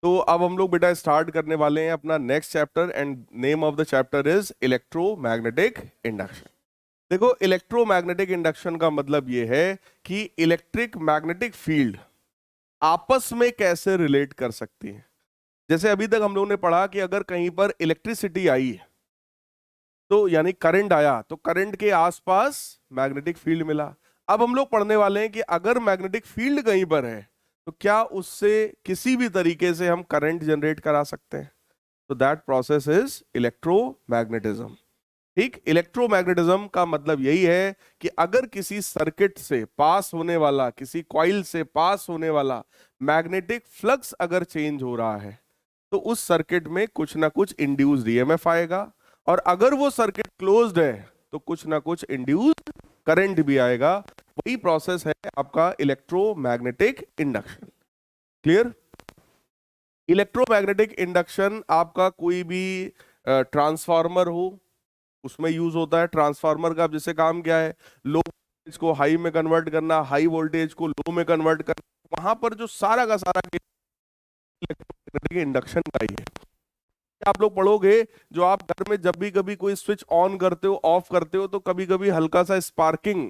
तो अब हम लोग बेटा स्टार्ट करने वाले हैं अपना next chapter and name of the chapter is electromagnetic induction. देखो, इलेक्ट्रोमैग्नेटिक इंडक्शन का मतलब ये है कि इलेक्ट्रिक मैग्नेटिक फील्ड आपस में कैसे रिलेट कर सकती है। जैसे अभी तक हम लोगों ने पढ़ा कि अगर कहीं पर इलेक्ट्रिसिटी आई तो यानी करंट आया तो करंट के आसपास मैग्नेटिक फील्ड मिला। अब हम लोग पढ़ने वाले हैं कि अगर मैग्नेटिक फील्ड कहीं पर है तो क्या उससे किसी भी तरीके से हम करंट जनरेट करा सकते हैं। तो दैट प्रोसेस इज इलेक्ट्रोमैग्नेटिज्म। ठीक, इलेक्ट्रोमैग्नेटिज्म का मतलब यही है कि अगर किसी सर्किट से पास होने वाला, किसी कॉइल से पास होने वाला मैग्नेटिक फ्लक्स अगर चेंज हो रहा है तो उस सर्किट में कुछ ना कुछ इंड्यूस्ड ईएमएफ आएगा, और अगर वो सर्किट क्लोज्ड है तो कुछ ना कुछ इंड्यूस्ड करंट भी आएगा। वही प्रोसेस है आपका electromagnetic induction. Clear? Electromagnetic induction आपका कोई भी ट्रांसफार्मर हो उसमें यूज होता है। ट्रांसफार्मर का जैसे काम क्या है, लो वोल्टेज को हाई में कन्वर्ट करना, हाई वोल्टेज को लो में कन्वर्ट करना। वहां पर जो सारा का सारा इलेक्ट्रोमैग्नेटिक इंडक्शन का ही है। आप लोग पढ़ोगे, जो आप घर में जब भी कभी कोई स्विच ऑन करते हो, ऑफ करते हो, तो कभी कभी हल्का सा स्पार्किंग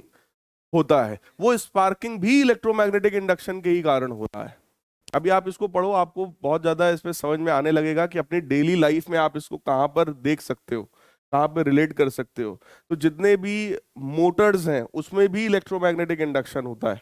होता है। वो स्पार्किंग भी इलेक्ट्रोमैग्नेटिक इंडक्शन के ही कारण होता है। अभी आप इसको पढ़ो, आपको बहुत ज्यादा इसमें समझ में आने लगेगा कि अपनी डेली लाइफ में आप इसको कहां पर देख सकते हो, कहां पर रिलेट कर सकते हो। तो जितने भी मोटर्स हैं उसमें भी इलेक्ट्रोमैग्नेटिक इंडक्शन होता है।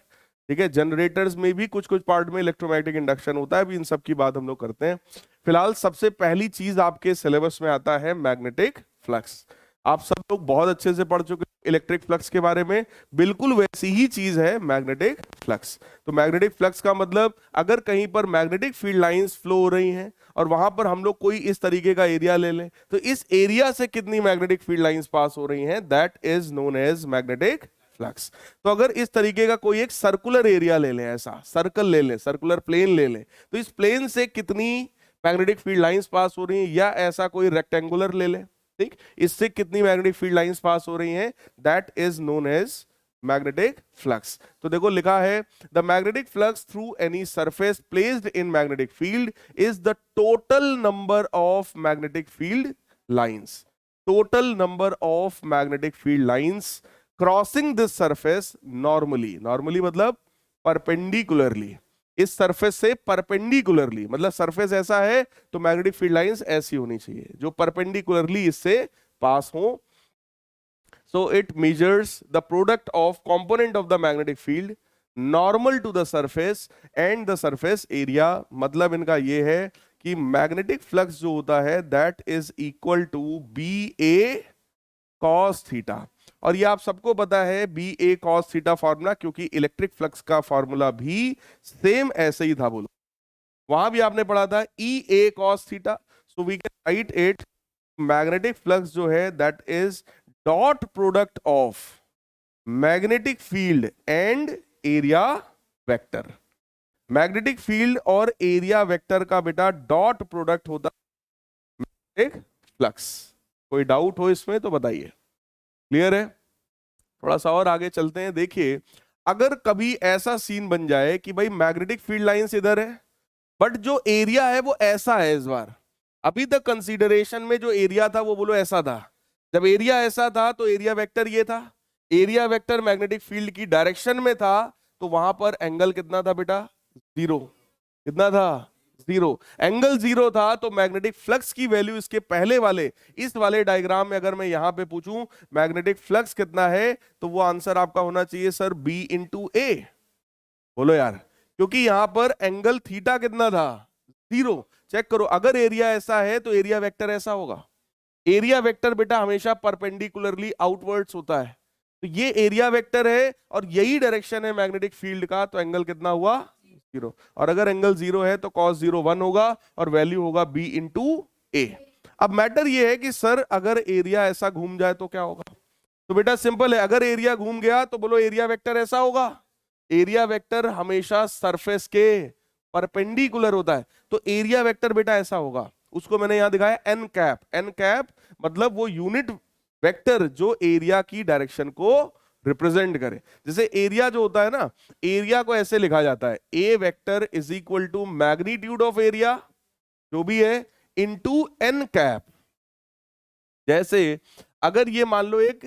ठीक है, जनरेटर्स में भी कुछ कुछ पार्ट में इलेक्ट्रोमैग्नेटिक इंडक्शन होता है। अभी इन सब की बात हम लोग करते हैं। फिलहाल सबसे पहली चीज आपके सिलेबस में आता है मैग्नेटिक फ्लक्स। आप सब लोग बहुत अच्छे से पढ़ चुके हैं इलेक्ट्रिक फ्लक्स के बारे में। बिल्कुल वैसी ही चीज है मैग्नेटिक फ्लक्स। तो मैग्नेटिक फ्लक्स का मतलब, अगर कहीं पर मैग्नेटिक फील्ड लाइंस फ्लो हो रही हैं और वहां पर हम लोग कोई इस तरीके का एरिया ले लें, तो इस एरिया से कितनी मैग्नेटिक फील्ड लाइंस पास हो रही हैं, that is known as magnetic flux. तो अगर इस तरीके का कोई एक सर्कुलर एरिया ले लें, ऐसा सर्कल ले लें, सर्कुलर प्लेन ले लें, तो इस प्लेन से कितनी मैग्नेटिक फील्ड लाइंस पास हो रही हैं, या ऐसा कोई रेक्टेंगुलर ले लें, ठीक, इससे कितनी मैग्नेटिक फील्ड लाइंस पास हो रही हैं, that is known as magnetic flux. तो देखो लिखा है, the magnetic flux through any surface placed in magnetic field is the total number of magnetic field lines. Total number of magnetic field lines crossing this surface normally. Normally मतलब perpendicularly, इस surface से perpendicularly, मतलब surface ऐसा है तो magnetic field lines ऐसी होनी चाहिए जो परपेंडिकुलरली इससे पास हो। So it measures the product of component of the magnetic field normal to the surface and the surface area. मतलब इनका ये है कि मैग्नेटिक फ्लक्स जो होता है that is equal to B A cos theta. और ये आप सबको पता है B A cos theta formula, क्योंकि इलेक्ट्रिक फ्लक्स का फॉर्मूला भी सेम ऐसे ही था। बोलो, वहां भी आपने पढ़ा था E A cos theta. So we can write it, magnetic flux जो है that is dot product of magnetic field and area vector. Magnetic field और एरिया वेक्टर का बेटा डॉट प्रोडक्ट होता है मैग्नेटिक फ्लक्स। कोई डाउट हो इसमें तो बताइए। क्लियर है? थोड़ा सा और आगे चलते हैं। देखिए, अगर कभी ऐसा सीन बन जाए कि भाई मैग्नेटिक फील्ड लाइंस इधर है बट जो एरिया है वो ऐसा है, इस बार अभी तक कंसीडरेशन में जो एरिया था वो बोलो ऐसा था। जब एरिया ऐसा था तो एरिया वेक्टर ये था, एरिया वेक्टर मैग्नेटिक फील्ड की डायरेक्शन में था, तो वहां पर एंगल कितना था बेटा, जीरो। कितना था? जीरो। एंगल जीरो था तो मैग्नेटिक फ्लक्स की वैल्यू इसके पहले वाले, इस वाले डायग्राम में अगर मैं यहां पे पूछूं मैग्नेटिक फ्लक्स कितना है, तो वो आंसर आपका होना चाहिए सर बी इंटू ए। बोलो यार, क्योंकि यहां पर एंगल थीटा कितना था, जीरो। चेक करो, अगर एरिया ऐसा है तो एरिया वेक्टर ऐसा होगा। एरिया वेक्टर बेटा हमेशा परपेंडिकुलरली आउटवर्ड्स होता है। तो ये एरिया वेक्टर है और यही डायरेक्शन है मैग्नेटिक फील्ड का, तो एंगल कितना हुआ, जीरो। और अगर एंगल जीरो है तो cos जीरो 1 होगा और वैल्यू होगा b इंटू ए। अब मैटर ये है कि सर अगर एरिया ऐसा घूम जाए तो क्या होगा। तो बेटा सिंपल है, अगर एरिया घूम गया तो बोलो एरिया वेक्टर ऐसा होगा। एरिया वेक्टर हमेशा सरफेस के परपेंडिकुलर होता है, तो एरिया वेक्टर बेटा ऐसा होगा। उसको मैंने यहां दिखाया एन कैप। एन कैप मतलब वो यूनिट वेक्टर जो एरिया की डायरेक्शन को रिप्रेजेंट करे। जैसे एरिया जो होता है ना, एरिया को ऐसे लिखा जाता है, A vector is equal to magnitude of area जो भी है इनटू एन कैप। जैसे अगर ये मान लो एक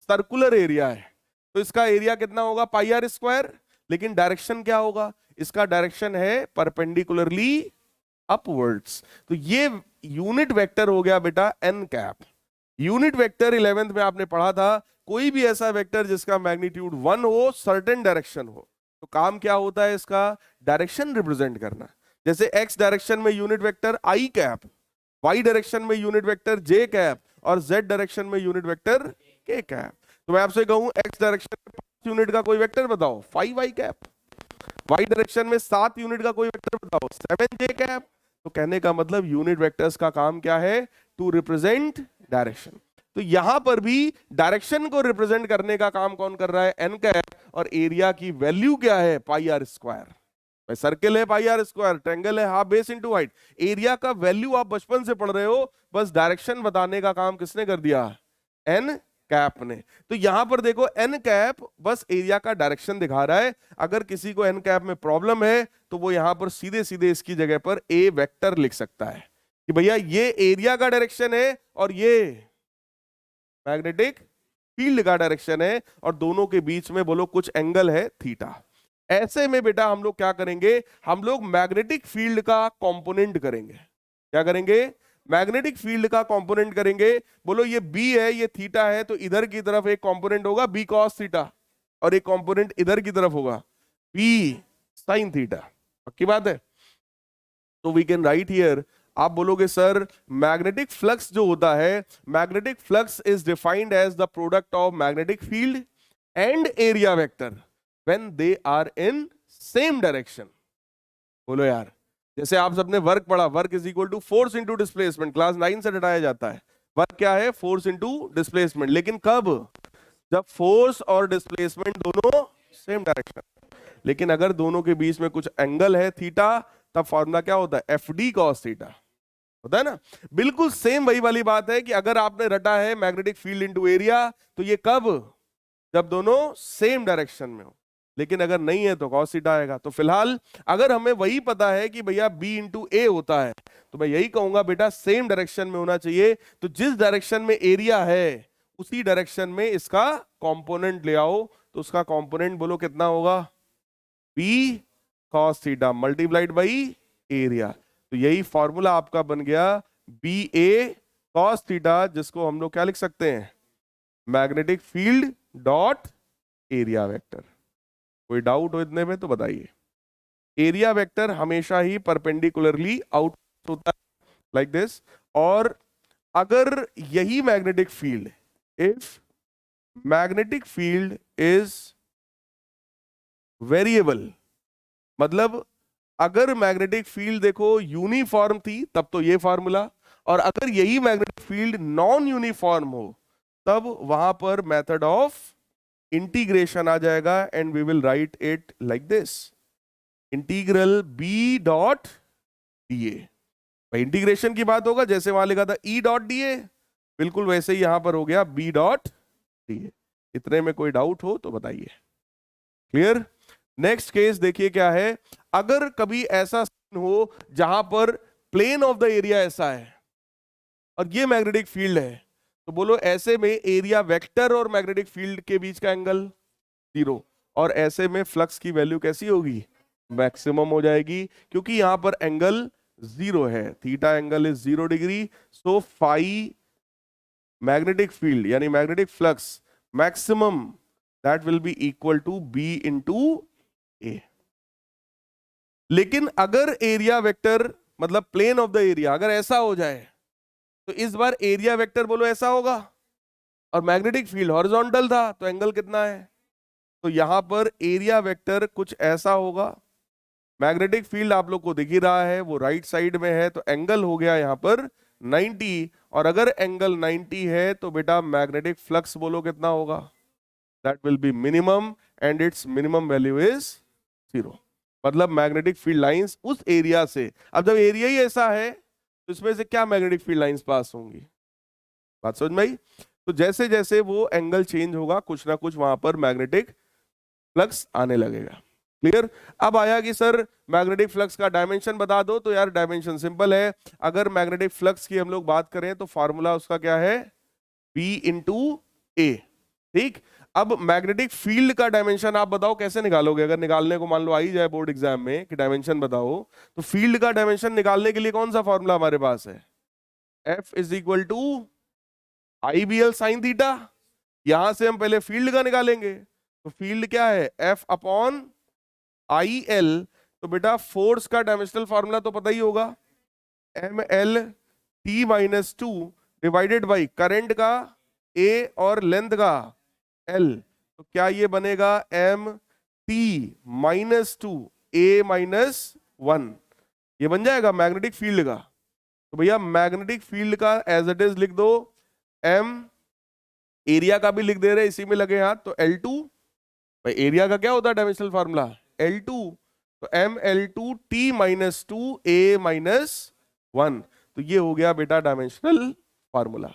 सर्कुलर एरिया है तो इसका एरिया कितना होगा, पाई आर स्क्वायर, लेकिन डायरेक्शन क्या होगा, इसका डायरेक्शन है परपेंडिकुलरली अपवर्ड्स। तो ये यूनिट वेक्टर हो गया बेटा N cap. Unit vector 11th में आपने पढ़ा था, कोई भी ऐसा वेक्टर जिसका मैग्नीट्यूड 1 हो, सर्टेन डायरेक्शन हो, तो काम क्या होता है इसका, डायरेक्शन रिप्रेजेंट करना। जैसे एक्स डायरेक्शन में यूनिट वेक्टर आई कैप, वाई डायरेक्शन में यूनिट वेक्टर जे कैप, और जेड डायरेक्शन में यूनिट वेक्टर के कैप। तो मैं आपसे कहूं एक्स डायरेक्शन में 5 यूनिट का कोई वेक्टर बताओ, 5 वाई कैप। वाई डायरेक्शन में 7 यूनिट का कोई वेक्टर बताओ, 7 जे कैप। तो कहने का मतलब यूनिट वेक्टर्स का काम क्या है, टू रिप्रेजेंट डायरेक्शन। तो यहां पर भी डायरेक्शन को रिप्रेजेंट करने का काम कौन कर रहा है, एन कैप। और एरिया की वैल्यू क्या है, पाई आर स्क्वायर। भाई सर्किल है पाई आर स्क्वायर, ट्रायंगल है half base into height. Area का वैल्यू आप बचपन से पढ़ रहे हो, बस डायरेक्शन बताने का काम किसने कर दिया, एन कैप ने। तो यहां पर देखो एन कैप बस एरिया का डायरेक्शन दिखा रहा है। अगर किसी को एन कैप में प्रॉब्लम है तो वो यहां पर सीधे सीधे इसकी जगह पर ए वेक्टर लिख सकता है कि भैया ये एरिया का डायरेक्शन है और ये मैग्नेटिक फील्ड का डायरेक्शन है, और दोनों के बीच में बोलो कुछ एंगल है थीटा। ऐसे में बेटा हम लोग क्या करेंगे, हम लोग मैग्नेटिक फील्ड का कंपोनेंट करेंगे। क्या करेंगे, मैग्नेटिक फील्ड का कंपोनेंट करेंगे। बोलो ये बी है, ये थीटा है, तो इधर की तरफ एक कंपोनेंट होगा बी कॉस थीटा, और एक कंपोनेंट इधर की तरफ होगा बी साइन थीटा। पक्की बात है। तो वी कैन राइट हियर, आप बोलोगे सर मैग्नेटिक फ्लक्स जो होता है, magnetic flux is defined as the product of magnetic field and area vector when they are in same direction. बोलो यार, जैसे आप सबने वर्क पढ़ा, work is equal to force into displacement, class 9 से हटाया जाता है। वर्क क्या है, फोर्स इंटू डिस्प्लेसमेंट, लेकिन कब, जब फोर्स और डिस्प्लेसमेंट दोनों सेम डायरेक्शन। लेकिन अगर दोनों के बीच में कुछ एंगल है थीटा, तब फॉर्मूला क्या होता है, एफ डी कॉस थीटा होता है ना। बिल्कुल सेम वही वाली बात है कि अगर आपने रटा है मैग्नेटिक फील्ड इंटू एरिया, तो ये कब, जब दोनों सेम डायरेक्शन में हो। लेकिन अगर नहीं है तो कॉस थीटा आएगा। तो फिलहाल अगर हमें वही पता है कि भैया बी इंटू ए होता है, तो मैं यही कहूंगा बेटा सेम डायरेक्शन में होना चाहिए। तो जिस डायरेक्शन में एरिया है उसी डायरेक्शन में इसका कंपोनेंट ले आओ। तो उसका कंपोनेंट बोलो कितना होगा, B cos theta multiplied by area. तो यही फॉर्मूला आपका बन गया बी ए कॉस थीटा, जिसको हम लोग क्या लिख सकते हैं, magnetic field dot area vector. कोई डाउट हो इतने में तो बताइए। एरिया वेक्टर हमेशा ही परपेंडिकुलरली आउट होता है लाइक दिस। और अगर यही magnetic field, if magnetic field is variable, मतलब अगर मैग्नेटिक फील्ड देखो यूनिफॉर्म थी तब तो ये फॉर्मूला, और अगर यही मैग्नेटिक फील्ड नॉन यूनिफॉर्म हो तब वहां पर मेथड ऑफ इंटीग्रेशन आ जाएगा, and we will write it like this, integral B dot D A. भाई इंटीग्रेशन की बात होगा, जैसे वहां लिखा था ई डॉट डी ए, बिल्कुल वैसे ही यहां पर हो गया बी डॉट डी ए। इतने में कोई डाउट हो तो बताइए। क्लियर। नेक्स्ट केस देखिए क्या है, अगर कभी ऐसा सीन हो जहां पर प्लेन ऑफ द एरिया ऐसा है और ये मैग्नेटिक फील्ड है, तो बोलो ऐसे में एरिया वेक्टर और मैग्नेटिक फील्ड के बीच का एंगल 0, और ऐसे में फ्लक्स की वैल्यू कैसी होगी, मैक्सिमम हो जाएगी, क्योंकि यहां पर एंगल 0 है, theta angle is 0 degree. So phi magnetic field यानी magnetic flux maximum that will be equal to B into A. लेकिन अगर एरिया वेक्टर मतलब प्लेन ऑफ द एरिया अगर ऐसा हो जाए, तो इस बार एरिया वेक्टर बोलो ऐसा होगा, और मैग्नेटिक फील्ड हॉरिजॉन्टल था, तो एंगल कितना है, तो यहां पर एरिया वेक्टर कुछ ऐसा होगा। मैग्नेटिक फील्ड आप लोग को दिख ही रहा है, वो राइट साइड में है, तो एंगल हो गया यहां पर 90, और अगर एंगल 90 है तो बेटा मैग्नेटिक फ्लक्स बोलो कितना होगा, that will B minimum, and it's minimum value is 0। मतलब मैग्नेटिक फील्ड लाइंस उस एरिया से, अब जब एरिया ही ऐसा है तो इसमें से क्या मैग्नेटिक फील्ड लाइंस पास होंगी, बात समझ में आई। तो जैसे जैसे वो एंगल चेंज होगा कुछ ना कुछ वहां पर मैग्नेटिक फ्लक्स आने लगेगा। क्लियर? अब आया कि सर मैग्नेटिक फ्लक्स का डायमेंशन बता दो, तो यार डायमेंशन सिंपल है। अगर मैग्नेटिक फ्लक्स की हम लोग बात करें तो फॉर्मूला उसका क्या है, B इंटू ए। ठीक, अब मैग्नेटिक फील्ड का डायमेंशन आप बताओ कैसे निकालोगे? अगर निकालने को मान लो आ ही जाए बोर्ड एग्जाम में कि डायमेंशन बताओ, तो फील्ड का डायमेंशन निकालने के लिए कौन सा फॉर्मूला हमारे पास है? F is equal to I B L sine theta. यहां से हम पहले फील्ड का निकालेंगे, तो फील्ड क्या है, F अपॉन आई एल। तो बेटा फोर्स का डायमेंशनल फॉर्मूला तो पता ही होगा, M L T minus two divided by current का ए और लेंथ का एल। तो क्या ये बनेगा, M T minus two A minus one. ये बन जाएगा मैग्नेटिक फील्ड का। तो भैया मैग्नेटिक फील्ड का एज इट इज लिख दो, एम, एरिया का भी लिख दे रहे इसी में लगे हाथ, तो एल टू। भाई एरिया का क्या होता है डायमेंशनल फार्मूला, एल टू। तो M L two T minus two A minus one. तो ये हो गया बेटा डायमेंशनल फार्मूला।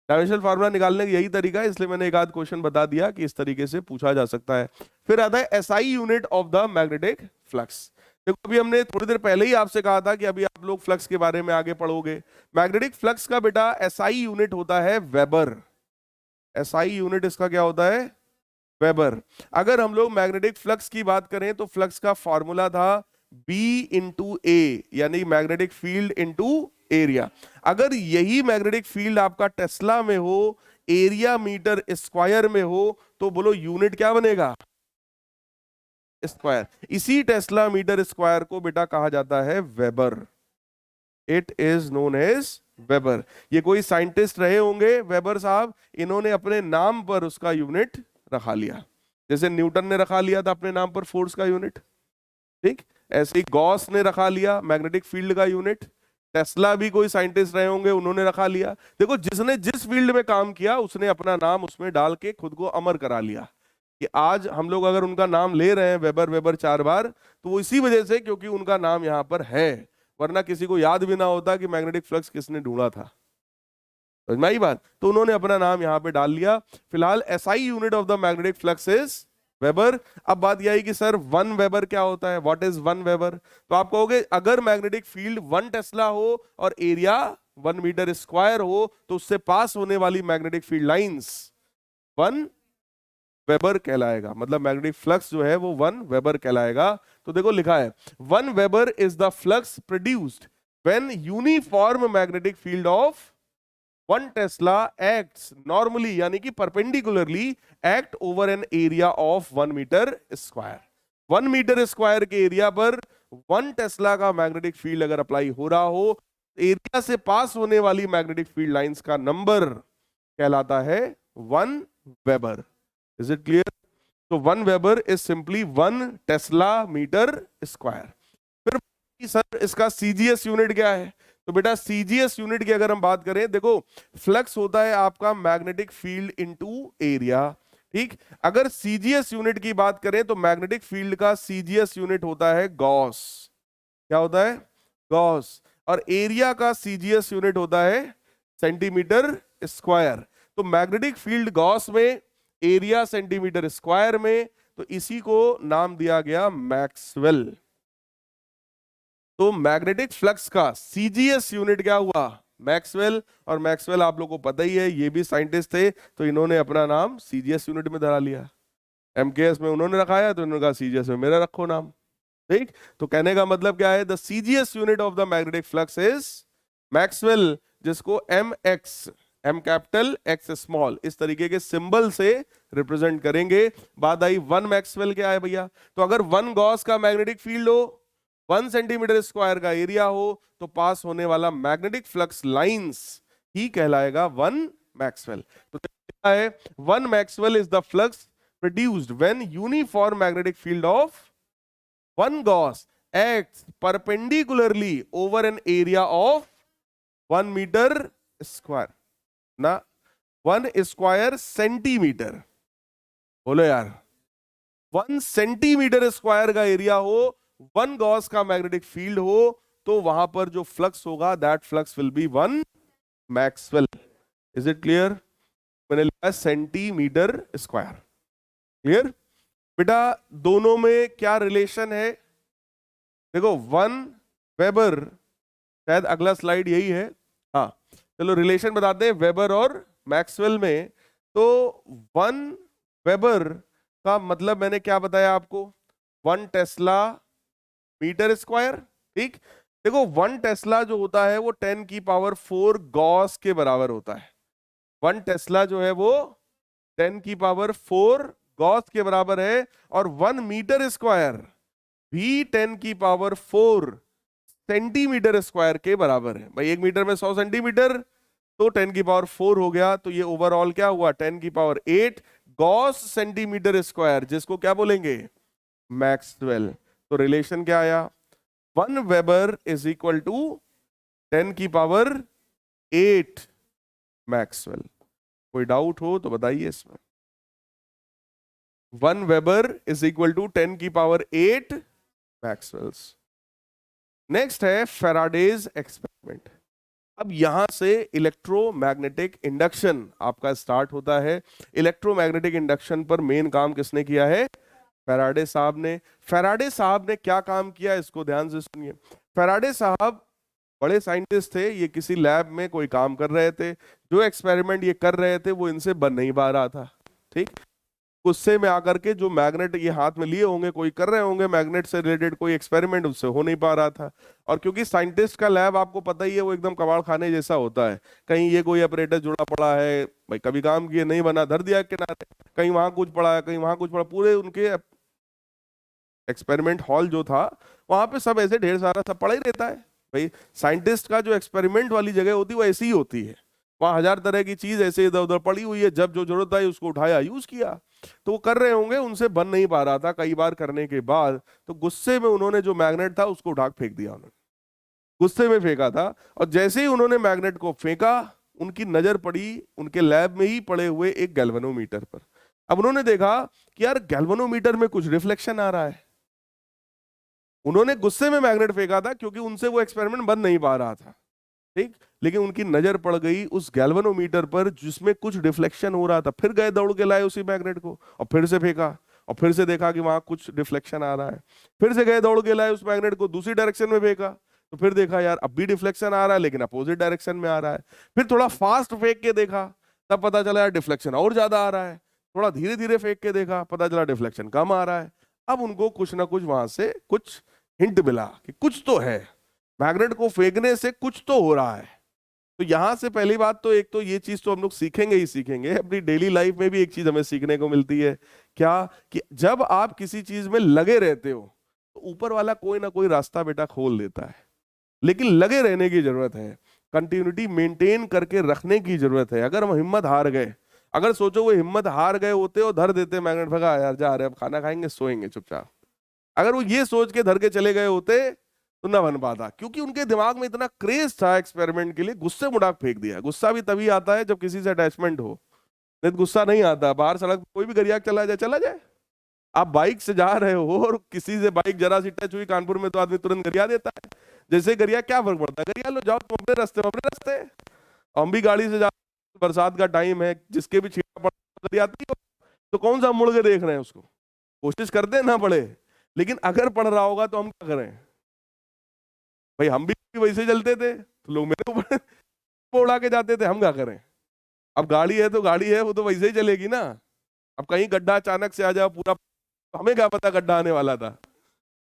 डायमेंशनल फार्मूला निकालने का यही तरीका है, इसलिए मैंने एक आध क्वेश्चन बता दिया कि इस तरीके से पूछा जा सकता है। फिर आता है SI unit of the magnetic flux. देखो अभी हमने थोड़ी देर पहले ही आपसे कहा था कि अभी आप लोग फ्लक्स के बारे में आगे पढ़ोगे। मैग्नेटिक फ्लक्स का बेटा एसआई यूनिट होता है वेबर। एसआई यूनिट इसका क्या होता है, वेबर। अगर हम लोग मैग्नेटिक फ्लक्स की बात करें तो फ्लक्स का फॉर्मूला था B इंटू ए, यानी मैग्नेटिक फील्ड इंटू एरिया। अगर यही मैग्नेटिक फील्ड आपका टेस्ला में हो, एरिया मीटर स्क्वायर में हो, तो बोलो यूनिट क्या बनेगा, स्क्वायर। इसी टेस्ला मीटर स्क्वायर को बेटा कहा जाता है weber. It is known as weber. ये कोई साइंटिस्ट रहे होंगे वेबर साहब, इन्होंने अपने नाम पर उसका यूनिट रखा लिया। जैसे न्यूटन ने रखा लिया था अपने नाम पर फोर्स का यूनिट, ठीक, ऐसे ही गॉस ने रखा लिया मैग्नेटिक फील्ड का यूनिट। टेस्ला भी कोई साइंटिस्ट रहे होंगे, उन्होंने रखा लिया। देखो जिसने जिस फील्ड में काम किया उसने अपना नाम उसमें डाल के खुद को अमर करा लिया। कि आज हम लोग अगर उनका नाम ले रहे हैं वेबर वेबर 4 बार, तो वो इसी वजह से क्योंकि उनका नाम यहां पर है, वरना किसी को याद भी ना होता कि मैग्नेटिक फ्लक्स किसने ढूंढा था। समझ में आई बात? तो उन्होंने अपना नाम यहां पे डाल लिया। फिलहाल SI unit of the magnetic flux is weber. अब बात यह है कि सर 1 वेबर क्या होता है, व्हाट इज 1 वेबर? तो आप कहोगे अगर मैग्नेटिक फील्ड 1 टेस्ला हो और एरिया 1 मीटर स्क्वायर हो, तो उससे पास होने वाली मैग्नेटिक फील्ड लाइंस 1 वेबर कहलाएगा। मतलब मैग्नेटिक फ्लक्स जो है वो 1 वेबर कहलाएगा। तो देखो लिखा है 1 weber is the flux produced when uniform magnetic field of 1 tesla acts normally, यानी कि perpendicularly act over an area of 1 metre square. 1 metre square के एरिया पर 1 टेस्ला का मैग्नेटिक फील्ड अगर अप्लाई हो रहा हो, एरिया से पास होने वाली मैग्नेटिक फील्ड लाइंस का नंबर कहलाता है 1 वेबर। Is it clear? तो 1 weber is simply 1 tesla metre square. फिर सर इसका सीजीएस यूनिट क्या है? तो बेटा सीजीएस यूनिट की अगर हम बात करें, देखो फ्लक्स होता है आपका मैग्नेटिक फील्ड इनटू एरिया, ठीक। अगर सीजीएस यूनिट की बात करें तो मैग्नेटिक फील्ड का सीजीएस यूनिट होता है गॉस। क्या होता है? गॉस। और एरिया का सीजीएस यूनिट होता है सेंटीमीटर स्क्वायर। तो मैग्नेटिक फील्ड गॉस में, एरिया सेंटीमीटर स्क्वायर में, तो इसी को नाम दिया गया मैक्सवेल। तो मैग्नेटिक फ्लक्स का सीजीएस यूनिट क्या हुआ? मैक्सवेल। और मैक्सवेल आप लोगों को पता ही है, ये भी साइंटिस्ट थे, तो इन्होंने अपना नाम सीजीएस यूनिट में धरा लिया। एमकेएस में उन्होंने रखाया तो इन्होंने कहा सीजीएस में मेरा रखो नाम, ठीक। तो कहने का मतलब क्या है, the CGS unit of the magnetic flux is maxwell, जिसको M X, M capital X small, इस तरीके के सिंबल से रिप्रेजेंट करेंगे। बात आई 1 मैक्सवेल क्या है भैया? तो अगर 1 गॉस का मैग्नेटिक फील्ड हो, 1 सेंटीमीटर स्क्वायर का एरिया हो, तो पास होने वाला मैग्नेटिक फ्लक्स लाइंस ही कहलाएगा 1 मैक्सवेल। तो क्या है, 1 maxwell is the flux produced when uniform magnetic field of 1 gauss acts perpendicularly over an area of 1 metre square ना, 1 स्क्वायर सेंटीमीटर। बोलो यार, 1 सेंटीमीटर स्क्वायर का एरिया हो, 1 गॉस का मैग्नेटिक फील्ड हो, तो वहां पर जो फ्लक्स होगा that flux will be 1 maxwell. Is it clear? मैंने लिखा सेंटीमीटर स्क्वायर। क्लियर? बेटा दोनों में क्या रिलेशन है? देखो 1 वेबर, शायद अगला स्लाइड यही है, हाँ चलो रिलेशन बताते हैं वेबर और मैक्सवेल में। तो 1 वेबर का मतलब मैंने क्या बताया आपको, 1 टेस्ला मीटर स्क्वायर। ठीक, देखो 1 टेस्ला जो होता है वो 10⁴ गॉस के बराबर होता है। 1 टेस्ला जो है वो 10⁴ गॉस के बराबर है, और 1 मीटर स्क्वायर भी 10⁴ सेंटीमीटर स्क्वायर के बराबर है। भाई 1 मीटर में 100 सेंटीमीटर, तो 10⁴ हो गया, तो ये ओवरऑल क्या हुआ 10⁸ गॉस सेंटीमीटर स्क्वायर, जिसको क्या बोलेंगे, मैक्सवेल। तो रिलेशन क्या आया, 1 weber is equal to 10⁸ maxwell. कोई डाउट हो तो बताइए इसमें। 1 weber is equal to 10⁸ maxwells. Next है फेराडेज एक्सपेरिमेंट। अब यहां से इलेक्ट्रोमैग्नेटिक इंडक्शन आपका स्टार्ट होता है। इलेक्ट्रोमैग्नेटिक इंडक्शन पर मेन काम किसने किया है, फैराडे साहब ने। फैराडे साहब ने क्या काम किया, इसको ध्यान से सुनिए। फैराडे साहब बड़े साइंटिस्ट थे, ये किसी लैब में कोई काम कर रहे थे, जो एक्सपेरिमेंट ये कर रहे थे वो इनसे बन नहीं पा रहा था। ठीक, गुस्से में आकर के जो मैग्नेट ये हाथ में लिए होंगे, कोई कर रहे होंगे मैग्नेट से रिलेटेड कोई एक्सपेरिमेंट, उससे हो नहीं पा रहा था। और क्योंकि साइंटिस्ट का लैब आपको पता ही है, वो एकदम कबाड़ खाने जैसा होता है। कहीं ये कोई ऑपरेटर जुड़ा पड़ा है, भाई कभी काम किए नहीं बना, धर दिया किनारे, कहीं वहां कुछ पड़ा है, कहीं वहां कुछ पड़ा, पूरे उनके एक्सपेरिमेंट हॉल जो था वहां पे सब ऐसे ढेर सारा सब पड़ा ही रहता है। भाई साइंटिस्ट का जो एक्सपेरिमेंट वाली जगह होती है वो ऐसी ही होती है, वहां 1000 तरह की चीज ऐसे इधर उधर पड़ी हुई है, जब जो जरूरत आई उसको उठाया यूज किया। तो वो कर रहे होंगे, उनसे बन नहीं पा रहा था, कई बार करने के बाद तो गुस्से में उन्होंने जो मैग्नेट था उसको उठा फेंक दिया। उन्होंने गुस्से में फेंका था, और जैसे ही उन्होंने मैग्नेट को फेंका, उनकी नजर पड़ी उनके लैब में ही पड़े हुए एक गैल्वेनोमीटर पर। अब उन्होंने देखा कि यार गैल्वेनोमीटर में कुछ रिफ्लेक्शन आ रहा है। उन्होंने गुस्से में मैग्नेट फेंका था क्योंकि उनसे वो एक्सपेरिमेंट बन नहीं पा रहा था। ठीक, लेकिन उनकी नजर पड़ गई उस गैल्वेनोमीटर पर जिसमें कुछ डिफ्लेक्शन हो रहा था। फिर गए दौड़ के लाए उसी मैग्नेट को और फिर से फेंका, और फिर से देखा कि वहां कुछ डिफ्लेक्शन आ रहा है। फिर से गए दौड़ के लाए उस मैग्नेट को, दूसरी डायरेक्शन में फेंका, तो फिर देखा यार अब भी डिफ्लेक्शन आ रहा है, लेकिन अपोजिट डायरेक्शन में आ रहा है। फिर थोड़ा फास्ट फेंक के देखा, तब पता चला यार डिफ्लेक्शन और ज्यादा आ रहा है। थोड़ा धीरे धीरे फेंक के देखा, पता चला डिफ्लेक्शन कम आ रहा है। अब उनको कुछ ना कुछ वहां से कुछ हिंट मिला कि कुछ तो है, मैग्नेट को फेंकने से कुछ तो हो रहा है। तो यहां से पहली बात तो एक तो ये चीज तो हम लोग सीखेंगे ही सीखेंगे, अपनी डेली लाइफ में भी एक चीज हमें सीखने को मिलती है, क्या कि जब आप किसी चीज में लगे रहते हो तो ऊपर वाला कोई ना कोई रास्ता बेटा खोल देता है। लेकिन लगे रहने की जरूरत है, कंटिन्यूटी मेंटेन करके रखने की जरूरत है। अगर हम हिम्मत हार गए, अगर सोचो वो हिम्मत हार गए होते और धर देते मैग्नेट, भगा यार जा रहे अब खाना खाएंगे सोएंगे चुपचाप, अगर वो ये सोच के धर के चले गए होते तो ना बन पाता। क्योंकि उनके दिमाग में इतना क्रेज था एक्सपेरिमेंट के लिए, गुस्से में उड़ा के फेंक दिया। गुस्सा भी तभी आता है जब किसी से अटैचमेंट हो, नहीं तो गुस्सा नहीं आता। बाहर सड़क पे कोई भी गरिया चला जाए, चला जाए, आप बाइक से जा रहे हो और किसी से बाइक जरा सी टच हुई कानपुर में तो आदमी तुरंत गरिया देता है। जैसे गरिया, क्या फर्क पड़ता है, गरिया लो, जाओ तुम अपने रास्ते में अपने रास्ते। हम भी गाड़ी से जा, बरसात का टाइम है, जिसके भी छींटा पड़ गरियाती हो, तो कौन सा मुड़ के देख रहे हैं उसको, कोशिश करते हैं ना पड़े। लेकिन अगर पड़ रहा होगा तो हम क्या करें, भाई हम भी वैसे चलते थे तो लोग मेरे ऊपर उड़ा के जाते थे, हम क्या करें। अब गाड़ी है तो गाड़ी है, वो तो वैसे ही चलेगी ना। अब कहीं गड्ढा अचानक से आ जाए पूरा, तो हमें क्या पता गड्ढा आने वाला था,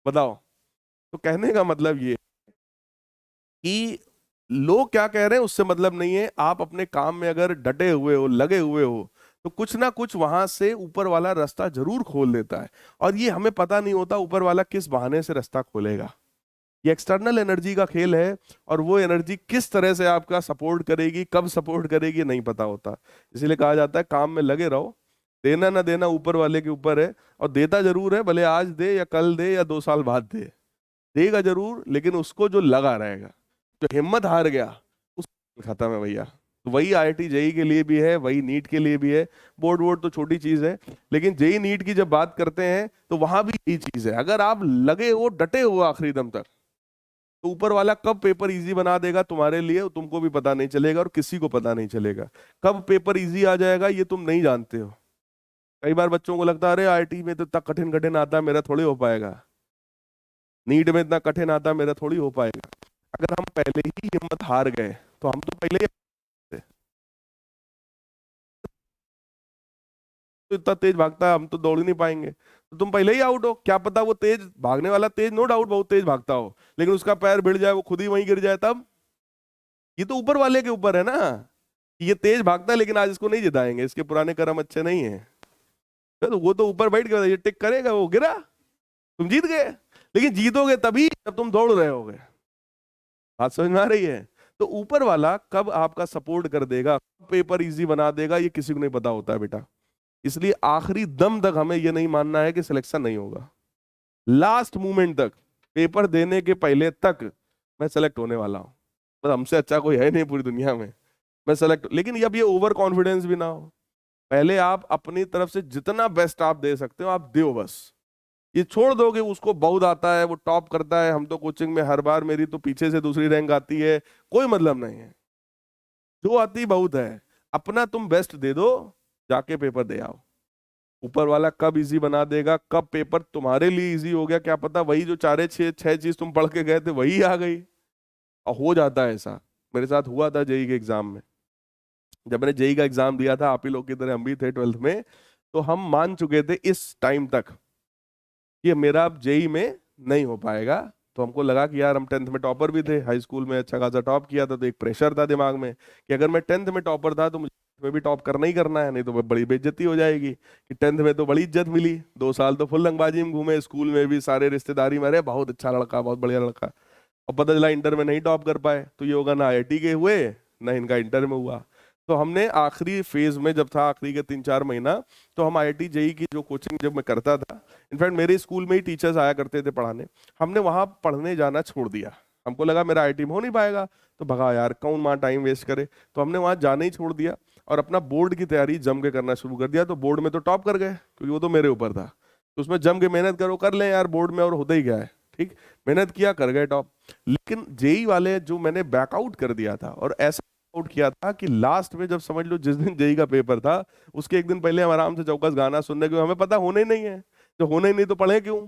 बताओ। तो कहने का मतलब ये कि लोग क्या कह रहे हैं उससे मतलब नहीं है। आप अपने काम में अगर डटे हुए हो, लगे हुए हो, तो कुछ ना कुछ वहां से ऊपर वाला रास्ता जरूर खोल देता है। और ये हमें पता नहीं होता ऊपर वाला किस बहाने से रास्ता खोलेगा। ये एक्सटर्नल एनर्जी का खेल है, और वो एनर्जी किस तरह से आपका सपोर्ट करेगी, कब सपोर्ट करेगी, नहीं पता होता। इसीलिए कहा जाता है काम में लगे रहो, देना ना देना ऊपर वाले के ऊपर है। और देता जरूर है, भले आज दे या कल दे या 2 साल बाद दे, देगा जरूर। लेकिन उसको जो लगा रहेगा, जो हिम्मत हार गया, उस खत्म है भैया। तो वही IIT जेई के लिए भी है, वही नीट के लिए भी है। बोर्ड वोर्ड तो छोटी चीज है, लेकिन जेई नीट की जब बात करते हैं तो वहां भी यही चीज है। अगर आप लगे हो, डटे हो आखिरी दम तक, तो ऊपर वाला कब पेपर इजी बना देगा तुम्हारे लिए, तुमको भी पता नहीं चलेगा और किसी को पता नहीं चलेगा। कब पेपर इजी आ जाएगा ये तुम नहीं जानते हो। कई बार बच्चों को लगता है अरे आईआईटी में तो इतना कठिन कठिन आता है, मेरा थोड़ी हो पाएगा। नीट में इतना कठिन आता है, मेरा थोड़ी हो पाएगा। अगर हम पहले ही हिम्मत हार गए तो हम तो पहले ही तो इतना तेज भागता है, हम तो दौड़ ही नहीं पाएंगे। तो तुम पहले ही आउट हो। क्या पता वो तेज भागने वाला तेज नो डाउट बहुत तेज भागता हो, लेकिन उसका पैर भिड़ जाए, वो खुद ही वहीं गिर जाए, तब ये तो ऊपर वाले के ऊपर है ना कि ये तेज भागता है, लेकिन आज इसको नहीं जिताएंगे, इसके पुराने कर्म अच्छे नहीं है। तो वो तो ऊपर बैठ गया, ये टिक करेगा, वो गिरा, तुम जीत गए। लेकिन जीतोगे तभी जब तुम दौड़ रहे होगे। बात समझ में आ रही है? तो ऊपर वाला कब आपका सपोर्ट कर देगा, पेपर इजी बना देगा, ये किसी को नहीं पता होता है बेटा। इसलिए आखिरी दम तक हमें यह नहीं मानना है कि सिलेक्शन नहीं होगा। लास्ट मोमेंट तक, पेपर देने के पहले तक मैं सेलेक्ट होने वाला हूं, बस हमसे अच्छा कोई है नहीं पूरी दुनिया में, मैं सेलेक्ट। लेकिन अब ये ओवर कॉन्फिडेंस भी ना हो। पहले आप अपनी तरफ से जितना बेस्ट आप दे सकते हो आप दो बस। ये छोड़ दोगे उसको बहुत आता है, वो टॉप करता है, हम तो कोचिंग में हर बार मेरी तो पीछे से दूसरी रैंक आती है, कोई मतलब नहीं है। जो आती बहुत है, अपना तुम बेस्ट दे दो, जाके पेपर दे आओ। ऊपर वाला कब इजी बना देगा, कब पेपर तुम्हारे लिए इजी हो गया, क्या पता वही जो चारे छह छह चीज तुम पढ़ के गए थे वही आ गई। और हो जाता है ऐसा, मेरे साथ हुआ था जेई के एग्जाम में। जब मैंने जेई का एग्जाम दिया था, आप ही लोग की तरह हम भी थे 12th में, तो हम मान चुके थे इस टाइम तक कि मेरा अब जेई में नहीं हो पाएगा। तो हमको लगा कि यार हम 10th में टॉपर भी थे, हाई स्कूल में अच्छा खासा टॉप किया था, तो एक प्रेशर था दिमाग में कि अगर मैं 10th में टॉपर था तो मुझे में भी टॉप करना ही करना है, नहीं तो बड़ी बेइज्जती हो जाएगी। कि 10th में तो बड़ी इज्जत मिली, 2 साल तो फुल रंगबाजी में घूमे, स्कूल में भी सारे रिश्तेदारी में, अरे बहुत अच्छा लड़का, बहुत बढ़िया लड़का। और पता चला इंटर में नहीं टॉप कर पाए, तो ये होगा ना आईआईटी के हुए ना इनका इंटर में हुआ। तो हमने आखिरी फेज में जब था, आखिरी के 3-4 महीना, तो हम आईआईटी जेई की जो कोचिंग जब मैं करता था, इनफैक्ट मेरे स्कूल में ही टीचर्स आया करते थे पढ़ाने, हमने वहां पढ़ने जाना छोड़ दिया। हमको लगा मेरा आईआईटी में हो नहीं पाएगा, तो भगा यार, कौन वहाँ टाइम वेस्ट करे। तो हमने वहां जाना ही छोड़ दिया और अपना बोर्ड की तैयारी जम के करना शुरू कर दिया। तो बोर्ड में तो टॉप कर गए, क्योंकि वो तो मेरे ऊपर था। तो उसमें जम के मेहनत करो, कर ले यार, बोर्ड में और होता ही क्या है, ठीक, मेहनत किया, कर गए टॉप। लेकिन जेई वाले जो मैंने बैकआउट कर दिया था, और ऐसा आउट किया था कि लास्ट में जब समझ लो जिस दिन जेई का पेपर था, उसके एक दिन पहले हम आराम से चौकस गाना सुनने, क्योंकि हमें पता होना ही नहीं है, जो होना ही नहीं तो पढ़े क्यों।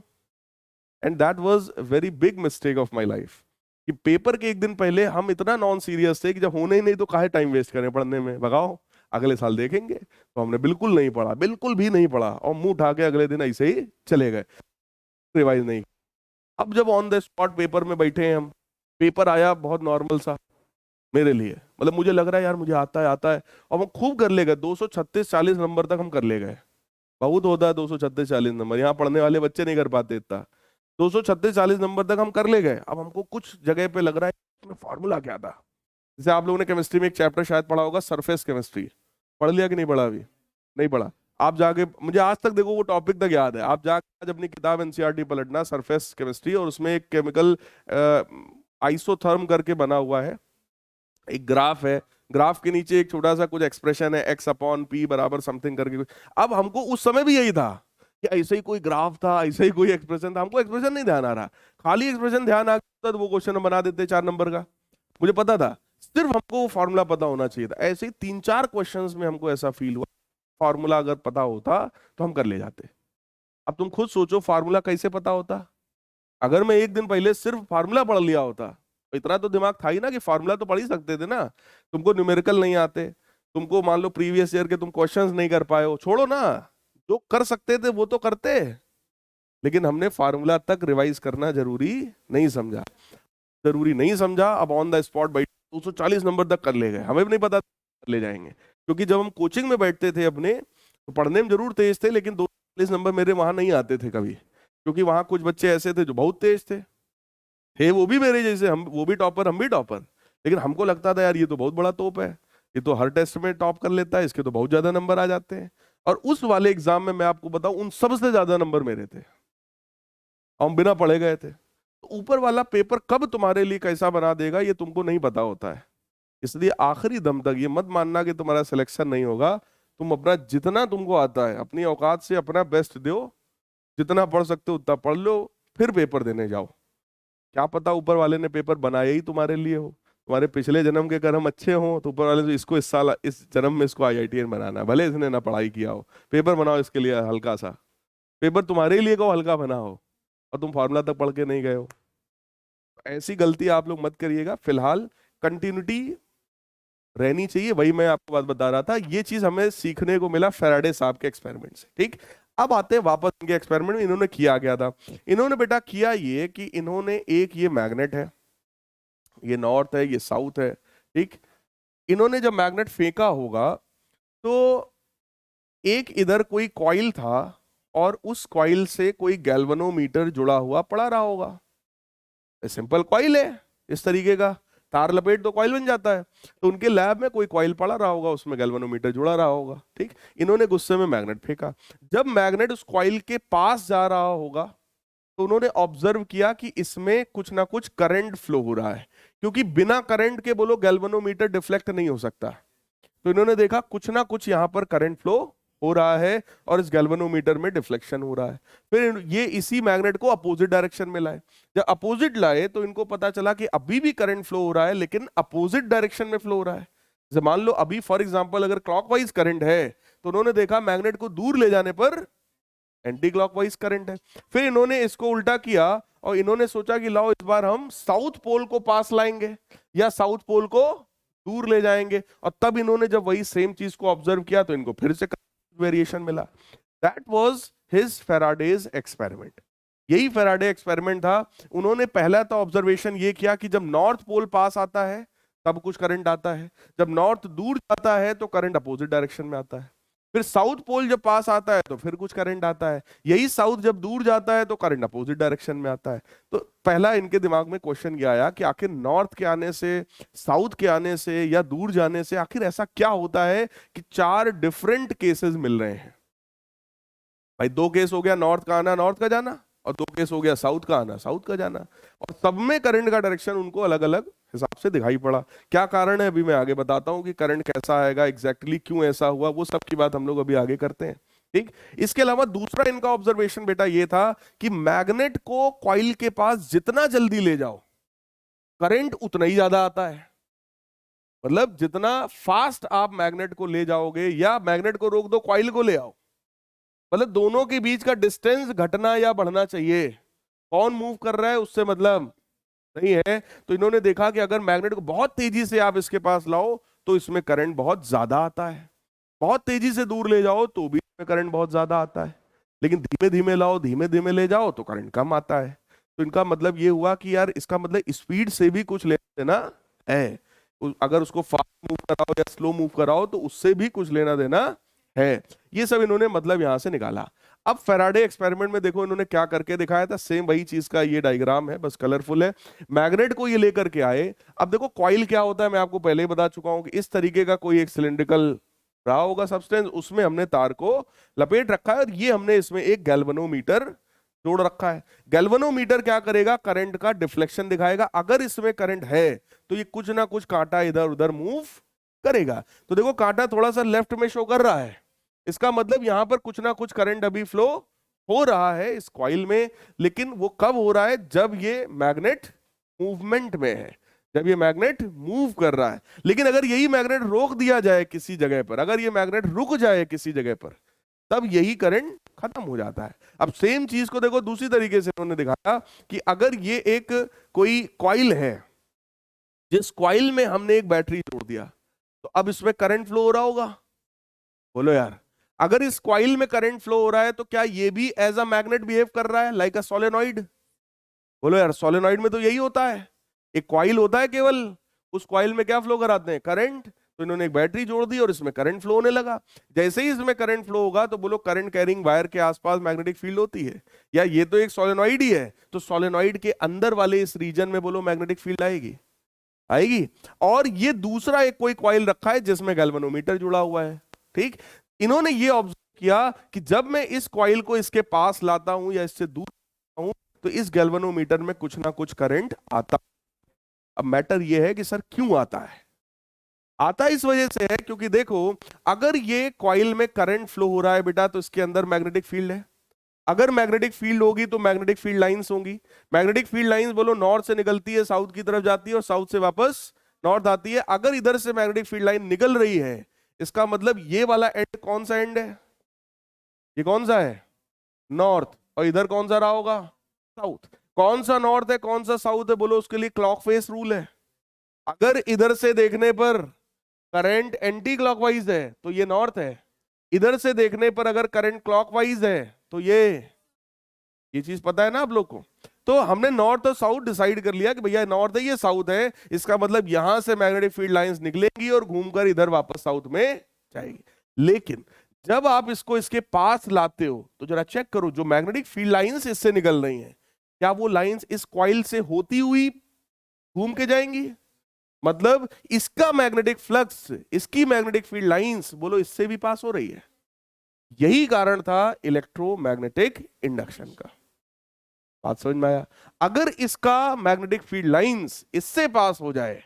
And that was very big mistake of my life, कि पेपर के एक दिन पहले हम इतना नॉन सीरियस थे कि जब होना ही नहीं तो काहे टाइम वेस्ट करें पढ़ने में, भगाओ अगले साल देखेंगे। तो हमने बिल्कुल नहीं पढ़ा, बिल्कुल भी नहीं पढ़ा, और मुंह उठा के अगले दिन ऐसे ही चले गए, रिवाइज नहीं। अब जब ऑन द स्पॉट पेपर में बैठे हैं हम, पेपर आया बहुत नॉर्मल सा मेरे लिए, मतलब मुझे लग रहा है यार मुझे आता है आता है, और हम खूब कर ले गए, 236-40 नंबर तक हम कर ले गए। बहुत होता है 236-40 नंबर, यहाँ पढ़ने वाले बच्चे नहीं कर पाते इतना। 236-40 नंबर तक हम कर ले गए। अब हमको कुछ जगह पे लग रहा है इसमें फॉर्मूला क्या था। जैसे आप लोगों ने केमिस्ट्री में एक चैप्टर शायद पढ़ा होगा, सरफेस केमिस्ट्री, पढ़ लिया कि नहीं पढ़ा? अभी नहीं पढ़ा? आप जाके, मुझे आज तक देखो वो टॉपिक तक याद है, आप जाके आज अपनी किताब एनसीईआरटी पलटना, सरफेस केमिस्ट्री, और उसमें एक केमिकल आइसोथर्म करके बना हुआ है, एक ग्राफ है, ग्राफ के नीचे एक छोटा सा कुछ एक्सप्रेशन है, x अपॉन पी बराबर समथिंग करके कुछ। अब हमको उस समय भी यही था कि ऐसे ही कोई ग्राफ था, ऐसे ही कोई एक्सप्रेशन था, हमको एक्सप्रेशन नहीं ध्यान आ रहा, खाली एक्सप्रेशन ध्यान आ गया तो वो क्वेश्चन बना देते 4 नंबर का। मुझे पता था, सिर्फ हमको फॉर्मूला पता होना चाहिए था। ऐसे ही 3-4 क्वेश्चंस में हमको ऐसा फील हुआ, फॉर्मूला अगर पता होता तो हम कर ले जाते। अब तुम खुद सोचो, फार्मूला कैसे पता होता? अगर मैं एक दिन पहले सिर्फ फार्मूला पढ़ लिया होता, तो इतना तो दिमाग था ही ना कि फार्मूला तो पढ़ ही सकते थे ना। तुमको न्यूमेरिकल नहीं आते, तुमको मान लो प्रीवियस ईयर के तुम क्वेश्चंस नहीं कर पाए हो, छोड़ो ना, जो कर सकते थे वो तो करते। लेकिन हमने फार्मूला तक रिवाइज करना जरूरी नहीं समझा, जरूरी नहीं समझा। अब ऑन द स्पॉट बैठ 240 नंबर तक कर ले गए, हमें भी नहीं पता कर ले जाएंगे, क्योंकि जब हम कोचिंग में बैठते थे अपने, तो पढ़ने में जरूर तेज थे, लेकिन 240 नंबर मेरे वहां नहीं आते थे कभी, क्योंकि वहां कुछ बच्चे ऐसे थे जो बहुत तेज थे वो भी मेरे जैसे, हम वो भी टॉपर हम भी टॉपर। लेकिन हमको लगता था यार ये तो बहुत बड़ा तोप है, ये तो हर टेस्ट में टॉप कर लेता है, इसके तो बहुत ज्यादा नंबर आ जाते हैं। और उस वाले एग्जाम में मैं आपको बताऊं, उन सबसे ज्यादा नंबर मेरे थे, हम बिना पढ़े गए थे। तो ऊपर वाला पेपर कब तुम्हारे लिए कैसा बना देगा ये तुमको नहीं पता होता है। इसलिए आखिरी दम तक ये मत मानना कि तुम्हारा सिलेक्शन नहीं होगा। तुम अपना जितना तुमको आता है, अपनी औकात से अपना बेस्ट दो, जितना पढ़ सकते हो उतना पढ़ लो, फिर पेपर देने जाओ। क्या पता ऊपर वाले ने पेपर बनाया ही तुम्हारे लिए हो, तुम्हारे पिछले जन्म के कर्म अच्छे हों तो ऊपर वाले तो इसको इस साल इस जन्म में इसको आईआईटीएन बनाना है, भले इसने ना पढ़ाई किया हो। पेपर बनाओ इसके लिए हल्का सा, पेपर तुम्हारे लिए को हल्का बना हो और तुम फॉर्मूला तक पढ़ के नहीं गए हो। ऐसी गलती आप लोग मत करिएगा। फिलहाल कंटिन्यूटी रहनी चाहिए, वही मैं आपको बात बता रहा था। ये चीज हमें सीखने को मिला फैराडे साहब के एक्सपेरिमेंट से। ठीक, अब आते हैं वापस इनके एक्सपेरिमेंट में। इन्होंने किया क्या था? इन्होंने बेटा किया ये कि इन्होंने एक ये मैग्नेट है, ये नॉर्थ है, ये साउथ है। ठीक, इन्होंने जब मैग्नेट फेंका होगा तो एक इधर कोई कॉइल था और उस कॉइल से कोई गैल्वेनोमीटर जुड़ा हुआ पड़ा रहा होगा। सिंपल कॉइल है इस तरीके का, तार लपेट तो कॉइल बन जाता है। तो उनके लैब में कोई कॉइल पड़ा रहा होगा, उसमें गैल्वेनोमीटर जुड़ा रहा होगा। ठीक, इन्होंने गुस्से में मैग्नेट फेंका। जब मैग्नेट उस कॉइल के पास जा रहा होगा तो उन्होंने ऑब्जर्व किया कि इसमें कुछ ना कुछ करंट फ्लो हो रहा है, क्योंकि बिना करंट के बोलो गैल्वेनोमीटर डिफ्लेक्ट नहीं हो सकता। तो इन्होंने देखा कुछ ना कुछ यहां पर करंट फ्लो हो रहा है और इस गैल्वेनोमीटर में डिफ्लेक्शन हो रहा है। फिर ये इसी मैग्नेट को अपोजिट डायरेक्शन में लाए। जब अपोजिट लाए तो इनको पता चला कि अभी भी करंट फ्लो हो रहा है, लेकिन अपोजिट डायरेक्शन में फ्लो हो रहा है। जैसे मान लो अभी फॉर एग्जांपल अगर क्लॉकवाइज करंट है तो उन्होंने देखा मैग्नेट को दूर ले जाने पर एंटी क्लॉकवाइज करंट है। फिर इन्होंने इसको उल्टा किया और इन्होंने सोचा कि लाओ इस बार हम साउथ पोल को पास लाएंगे या साउथ पोल को दूर ले जाएंगे। और तब इन्होंने जब वही सेम चीज को ऑब्जर्व किया तो इनको फिर से वेरिएशन मिला। That was his Faraday's experiment. यही फैराडे एक्सपेरिमेंट था। उन्होंने पहला तो ऑब्जर्वेशन ये किया कि जब नॉर्थ पोल पास आता है तब कुछ करंट आता है, जब नॉर्थ दूर जाता है तो करंट अपोजिट डायरेक्शन में आता है। फिर साउथ पोल जब पास आता है तो फिर कुछ करंट आता है। यही साउथ जब दूर जाता है तो करंट अपोजिट डायरेक्शन में आता है। तो पहला इनके दिमाग में क्वेश्चन ये आया कि आखिर नॉर्थ के आने से, साउथ के आने से या दूर जाने से आखिर ऐसा क्या होता है कि चार डिफरेंट केसेस मिल रहे हैं। भाई दो केस हो गया नॉर्थ का आना, नॉर्थ का जाना, और दो केस हो गया साउथ का आना, साउथ का जाना, और सब में करंट का डायरेक्शन उनको अलग अलग हिसाब से दिखाई पड़ा। क्या कारण है अभी मैं आगे बताता हूं कि करंट कैसा आएगा, एग्जैक्टली क्यों ऐसा हुआ, वो सब की बात हम लोग अभी आगे करते हैं। ठीक, इसके अलावा दूसरा इनका ऑब्जर्वेशन बेटा ये था कि मैग्नेट को कॉइल के पास जितना जल्दी ले जाओ करंट उतना ही ज्यादा आता है। मतलब जितना फास्ट आप मैग्नेट को ले जाओगे या मैग्नेट को रोक दो कॉइल को ले आओ, मतलब दोनों के बीच का डिस्टेंस घटना या बढ़ना चाहिए। कौन मूव कर रहा है उससे मतलब नहीं है। तो इन्होंने देखा कि अगर मैग्नेट को बहुत तेजी से आप इसके पास लाओ तो इसमें करंट बहुत ज्यादा आता है, बहुत तेजी से दूर ले जाओ तो भी इसमें करंट बहुत ज्यादा आता है, लेकिन धीमे धीमे लाओ, धीमे धीमे ले जाओ तो करंट कम आता है। तो इनका मतलब ये हुआ कि यार इसका मतलब स्पीड से भी कुछ लेना देना है। अगर उसको फास्ट मूव कराओ या स्लो मूव कराओ तो उससे भी कुछ लेना देना है। ये सब इन्होंने मतलब यहां से निकाला। अब फैराडे एक्सपेरिमेंट में देखो इन्होंने क्या करके दिखाया था, सेम वही चीज का ये डायग्राम है, बस कलरफुल है। मैग्नेट को ये लेकर के आए। अब देखो कॉइल क्या होता है मैं आपको पहले ही बता चुका हूं कि इस तरीके का कोई एक सिलिंड्रिकल रहा होगा सब्सटेंस, उसमें हमने तार को लपेट रखा है और ये हमने इसमें एक गैल्वेनोमीटर जोड़ रखा है। गैल्वेनोमीटर क्या करेगा, करंट का डिफ्लेक्शन दिखाएगा। अगर इसमें करंट है तो ये कुछ ना कुछ कांटा इधर उधर मूव करेगा। तो देखो कांटा थोड़ा सा लेफ्ट में शो कर रहा है, इसका मतलब यहां पर कुछ ना कुछ करंट अभी फ्लो हो रहा है इस कॉइल में। लेकिन वो कब हो रहा है, जब ये मैग्नेट मूवमेंट में है, जब ये मैग्नेट मूव कर रहा है। लेकिन अगर यही मैग्नेट रोक दिया जाए किसी जगह पर, अगर ये मैग्नेट रुक जाए किसी जगह पर, तब यही करंट खत्म हो जाता है। अब सेम चीज को देखो दूसरी तरीके से उन्होंने दिखाया कि अगर ये एक कोई कॉइल है, जिस कॉइल में हमने एक बैटरी जोड़ दिया, तो अब इसमें करंट फ्लो हो रहा होगा। बोलो यार, अगर इस कॉइल में करंट फ्लो हो रहा है तो क्या ये भी एज अ मैग्नेट बिहेव कर रहा है, लाइक अ सोलेनॉइड? बोलो यार, सोलेनॉइड में तो यही होता है, एक कॉइल होता है केवल, उस कॉइल में क्या फ्लो कराते हैं, करंट। तो इन्होंने एक बैटरी जोड़ दी और इसमें करंट फ्लो होने लगा। जैसे ही इसमें करंट फ्लो होगा तो बोलो करंट कैरिंग वायर के आसपास मैग्नेटिक फील्ड होती है, या ये तो एक सोलेनॉइड ही है, तो सोलेनॉइड के अंदर वाले इस रीजन में बोलो मैग्नेटिक फील्ड आएगी, आएगी। और ये दूसरा एक कोई कॉइल रखा है जिसमें गैल्वेनोमीटर जुड़ा हुआ है। ठीक, इन्होंने ये ऑब्जर्व किया कि जब मैं इस कॉइल को इसके पास लाता हूं या इससे दूर हूं तो इस गैल्वेनोमीटर में कुछ ना कुछ करंट आता। अब मैटर ये है कि सर क्यों आता है? आता इस वजह से है क्योंकि देखो, अगर ये कॉइल में करंट फ्लो हो रहा है बेटा तो इसके अंदर मैग्नेटिक फील्ड है। अगर मैग्नेटिक फील्ड होगी तो मैग्नेटिक फील्ड लाइंस होंगी। मैग्नेटिक फील्ड लाइंस बोलो नॉर्थ से निकलती है, साउथ की तरफ जाती है और साउथ से वापस नॉर्थ आती है। अगर इधर से मैग्नेटिक फील्ड लाइन निकल रही है, इसका मतलब ये वाला एंड कौन सा एंड है? ये कौन सा है? नॉर्थ। और इधर कौन सा रहा होगा? साउथ। कौन सा नॉर्थ है कौन सा साउथ है? बोलो उसके लिए क्लॉक फेस रूल है। अगर इधर से देखने पर करंट एंटी क्लॉकवाइज है तो ये नॉर्थ है, इधर से देखने पर अगर करंट क्लॉकवाइज है तो ये चीज पता है ना आप लोग को। तो हमने नॉर्थ और साउथ डिसाइड कर लिया कि भैया नॉर्थ है ये साउथ है, इसका मतलब यहां से मैग्नेटिक फील्ड लाइंस निकलेंगी और घूमकर इधर वापस साउथ में जाएगी। लेकिन जब आप इसको इसके पास लाते हो तो जरा चेक करो, जो मैग्नेटिक फील्ड लाइंस इससे निकल रही हैं, क्या वो लाइंस इस कॉइल से होती हुई घूम के जाएंगी? मतलब इसका मैग्नेटिक फ्लक्स, इसकी मैग्नेटिक फील्ड लाइंस बोलो इससे भी पास हो रही है। यही कारण था इलेक्ट्रोमैग्नेटिक इंडक्शन का। बात समझ में आया? अगर इसका मैग्नेटिक फील्ड लाइंस इससे पास हो जाए,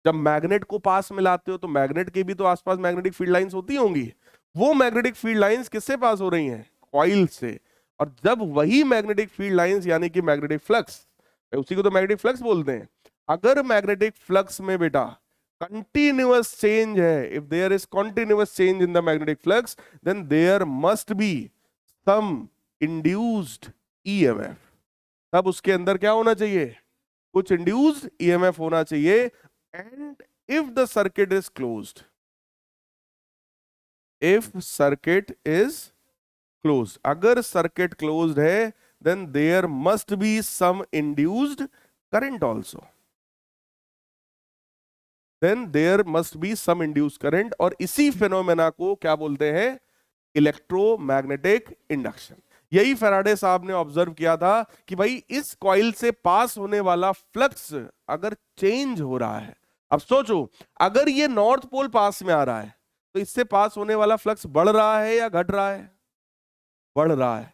जब मैग्नेट को पास में लाते हो तो मैग्नेट के भी तो आसपास मैग्नेटिक फील्ड लाइंस होती होंगी, वो मैग्नेटिक फील्ड लाइंस किससे पास हो रही हैं? कॉइल से। और जब वही मैग्नेटिक फील्ड लाइंस यानी कि मैग्नेटिक फ्लक्स, उसी को तो मैग्नेटिक फ्लक्स बोलते हैं, अगर मैग्नेटिक फ्लक्स में बेटा कंटिन्यूअस चेंज है, if there is continuous change in the magnetic flux, then there must be some induced EMF. तब उसके अंदर क्या होना चाहिए? कुछ इंड्यूस्ड ईएमएफ होना चाहिए। And if the circuit is closed, if circuit is closed, अगर सर्किट क्लोज्ड है, then there must be some induced current also, then there must be some induced current. और इसी फिनोमेना को क्या बोलते हैं? Electromagnetic induction. यही फैराडे साहब ने ऑब्जर्व किया था कि भाई इस कॉइल से पास होने वाला फ्लक्स अगर चेंज हो रहा है, अब सोचो अगर ये नॉर्थ पोल पास में आ रहा है तो इससे पास होने वाला फ्लक्स बढ़ रहा है या घट रहा है? बढ़ रहा है।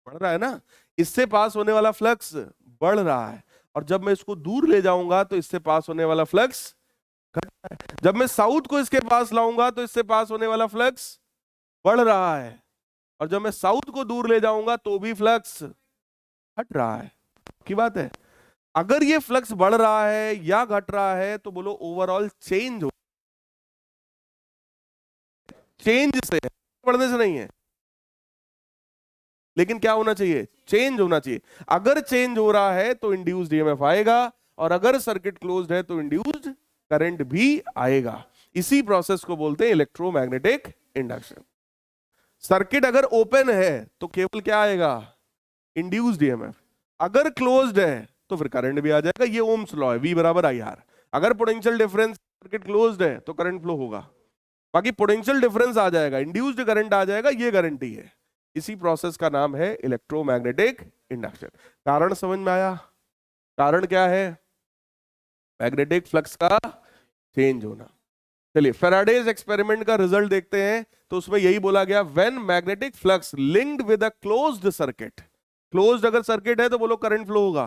बढ़ रहा है ना? इससे पास होने वाला फ्लक्स बढ़ रहा है। और जब मैं इसको दूर ले जाऊंगा तो इससे पास होने वाला फ्लक्स घट रहा है। जब मैं साउथ को इसके पास लाऊंगा तो इससे पास होने वाला फ्लक्स बढ़ रहा है। और जब मैं साउथ को दूर ले जाऊंगा तो भी फ्लक्स घट रहा है। की बात है। अगर ये फ्लक्स बढ़ रहा है या घट रहा है तो बोलो ओवरऑल चेंज हो, चेंज से, बढ़ने से नहीं है। लेकिन क्या होना चाहिए? चेंज होना चाहिए। अगर चेंज हो रहा है तो इंड्यूस्ड ईएमएफ आएगा, और अगर सर्किट क्लोज्ड है तो इंड्यूस्ड करंट भी आएगा। इसी प्रोसेस को बोलते हैं इलेक्ट्रोमैग्नेटिक इंडक्शन। सर्किट अगर ओपन है तो केवल क्या आएगा? Induced EMF. अगर क्लोज्ड है तो फिर करंट भी आ जाएगा। ये ओम्स लॉ है, V बराबर IR। अगर पोटेंशियल डिफरेंस, सर्किट क्लोज्ड है तो करंट फ्लो होगा, बाकी पोटेंशियल डिफरेंस आ जाएगा, इंड्यूस्ड करंट आ जाएगा, ये गारंटी है। इसी प्रोसेस का नाम है इलेक्ट्रोमैग्नेटिक इंडक्शन। कारण समझ में आया? कारण क्या है? मैग्नेटिक फ्लक्स का चेंज होना। चलिए फैराडेज एक्सपेरिमेंट का रिजल्ट देखते हैं। तो उसमें यही बोला गया, when magnetic flux linked with a closed circuit, closed अगर सर्किट है तो बोलो करंट फ्लो होगा।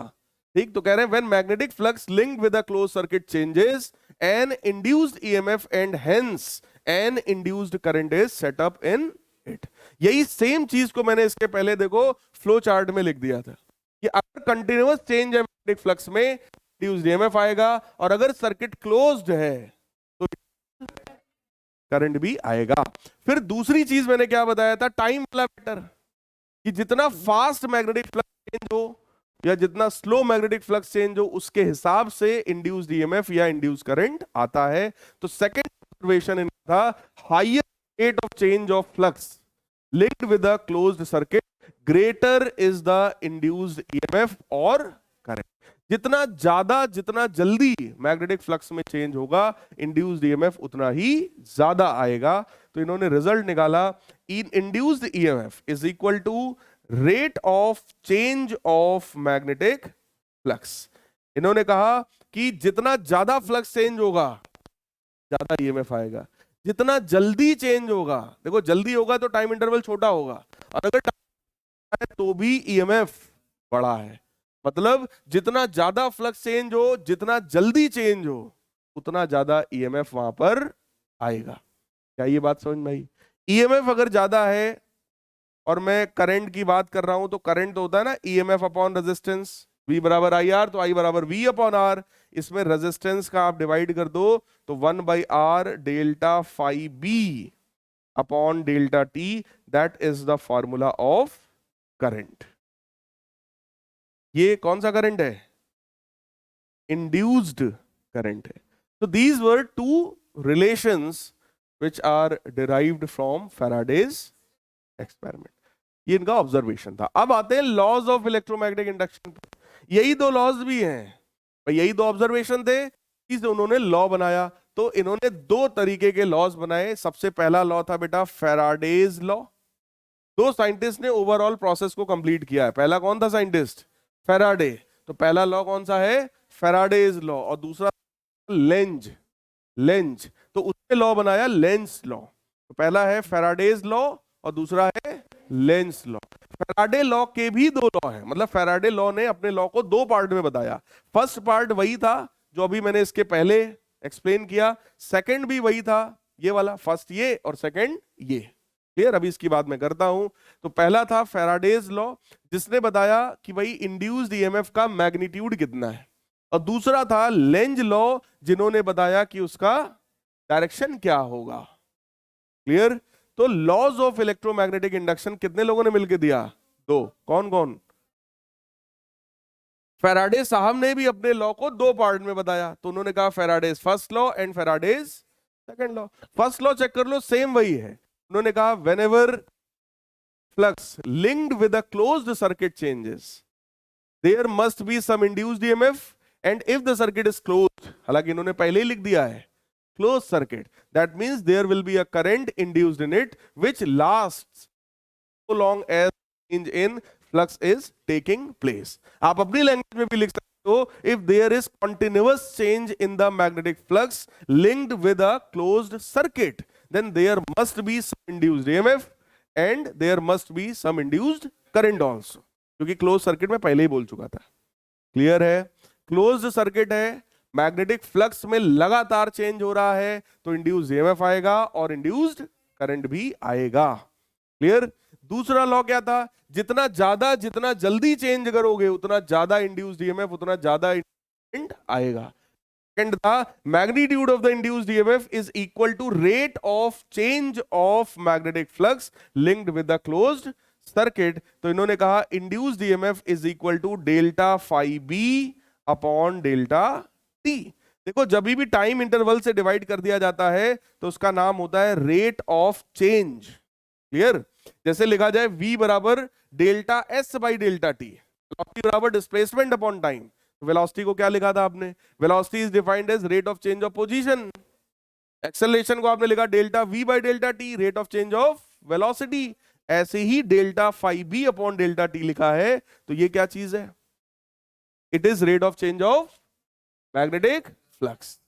ठीक, तो कह रहे हैं when magnetic flux linked with a closed circuit changes, an induced EMF and hence an induced current is set up in it. यही सेम चीज को मैंने इसके पहले देखो फ्लो चार्ट में लिख दिया था कि अगर कंटिन्यूअस चेंज है मैग्नेटिक फ्लक्स में, इंड्यूस्ड ईएमएफ आएगा, और अगर सर्किट क्लोज्ड है तो करंट भी आएगा। फिर दूसरी चीज मैंने क्या बताया था? टाइम वाला मैटर, कि जितना फास्ट मैग्नेटिक फ्लक्स चेंज हो या जितना स्लो मैग्नेटिक फ्लक्स चेंज हो, उसके हिसाब से इंड्यूस्ड ईएमएफ या इंड्यूस्ड करंट आता है। तो सेकंड ऑब्जर्वेशन था, higher rate of change of flux linked with a closed circuit, greater is the induced EMF और करंट। जितना जल्दी मैग्नेटिक फ्लक्स में चेंज होगा, इंड्यूस्ड ईएमएफ उतना ही ज्यादा आएगा। तो इन्होंने रिजल्ट निकाला, इन induced EMF is equal to rate of change of magnetic flux. इन्होंने कहा कि जितना ज्यादा फ्लक्स चेंज होगा ज्यादा ईएमएफ आएगा, जितना जल्दी चेंज होगा, देखो जल्दी होगा तो टाइम इंटरवल छोटा होगा, और अगर टाइम है तो भी ईएमएफ बड़ा है। मतलब जितना ज्यादा फ्लक्स चेंज हो, जितना जल्दी चेंज हो, उतना ज्यादा ईएमएफ वहां पर आएगा। क्या ये बात समझ में आई? ईएमएफ अगर ज्यादा है, और मैं करंट की बात कर रहा हूं, तो करंट होता है ना ईएमएफ अपॉन रेजिस्टेंस, V बराबर आई आर, तो I बराबर V अपॉन आर। इसमें रेजिस्टेंस का आप डिवाइड कर दो तो 1/r delta phi B upon delta t, that is the formula of current. ये कौन सा करंट है? इंड्यूस्ड करंट है। तो these were two relations which are derived from Faraday's experiment। ये इनका ऑब्जर्वेशन था। अब आते हैं लॉज ऑफ इलेक्ट्रोमैग्नेटिक इंडक्शन। यही दो लॉज भी हैं भाई, यही दो ऑब्जर्वेशन थे, इसे उन्होंने लॉ बनाया। तो इन्होंने दो तरीके के लॉज बनाए। सबसे पहला लॉ था बेटा फैराडेज लॉ। दो साइंटिस्ट ने ओवरऑल प्रोसेस को कंप्लीट किया है। पहला कौन था साइंटिस्ट? फैराडे। तो पहला लॉ कौन सा है? Faraday's law. और दूसरा लेंज। लेंज तो उसने लॉ बनाया लेंस लॉ। तो पहला है फैराडेज लॉ और दूसरा है लेंस लॉ। फैराडे लॉ के भी दो लॉ हैं, मतलब फैराडे लॉ ने अपने लॉ को दो पार्ट में बताया। फर्स्ट पार्ट वही था जो अभी मैंने इसके पहले एक्सप्लेन किया, सेकंड भी वही था, ये वाला, फर्स्ट ये और सेकंड ये। क्लियर? अभी इसकी बात मैं करता हूं। तो पहला था फैराडेज लॉ, जिसने बताया कि भाई इंड्यूस्ड ईएमएफ का मैग्नीट्यूड कितना है। और दूसरा था लेंज लॉ, जिन्होंने बताया कि उसका डायरेक्शन क्या होगा। क्लियर? तो लॉज ऑफ इलेक्ट्रोमैग्नेटिक इंडक्शन कितने लोगों ने मिलकर दिया? दो। कौन कौन? फैराडे साहब ने भी अपने लॉ को दो पार्ट में बताया। तो उन्होंने कहा Faraday's first law and Faraday's second law. First law check कर लो, सेम वही है। उन्होंने कहा whenever flux linked with a closed circuit changes there must be some induced EMF and if the circuit is closed, हालांकि इन्होंने पहले ही लिख दिया है close circuit, that means there will be a current induced in it which lasts so long as change in flux is taking place। आप अपनी language में भी लिख सकते हो, if there is continuous change in the magnetic flux linked with a closed circuit then there must be some induced EMF and there must be some induced current also, क्योंकि close circuit में पहले ही बोल चुका था। Clear है? Closed circuit है, magnetic flux में लगातार चेंज हो रहा है, तो इंड्यूस्ड ईएमएफ आएगा और इंड्यूस्ड करंट भी आएगा। क्लियर? दूसरा लॉ क्या था? जितना जल्दी चेंज करोगे उतना ज्यादा इंड्यूस्ड ईएमएफ, उतना ज्यादा करंट आएगा। सेकंड था magnitude of the induced EMF is equal to rate of change of magnetic flux linked with the closed circuit. तो इन्होंने कहा induced EMF is equal to delta phi B upon delta t. देखो, जब भी time interval से divide कर दिया जाता है तो उसका नाम होता है रेट ऑफ चेंज। क्लियर? जैसे लिखा जाए v बराबर delta s by delta t, velocity बराबर डिस्प्लेसमेंट अपॉन टाइम। वेलोसिटी को क्या लिखा था आपने? Velocity is defined as rate of change of position. Acceleration को आपने लिखा delta v by delta t, rate of change of velocity. ऐसे ही delta phi B upon delta t लिखा है, तो ये क्या चीज है? It is rate of change of magnetic flux.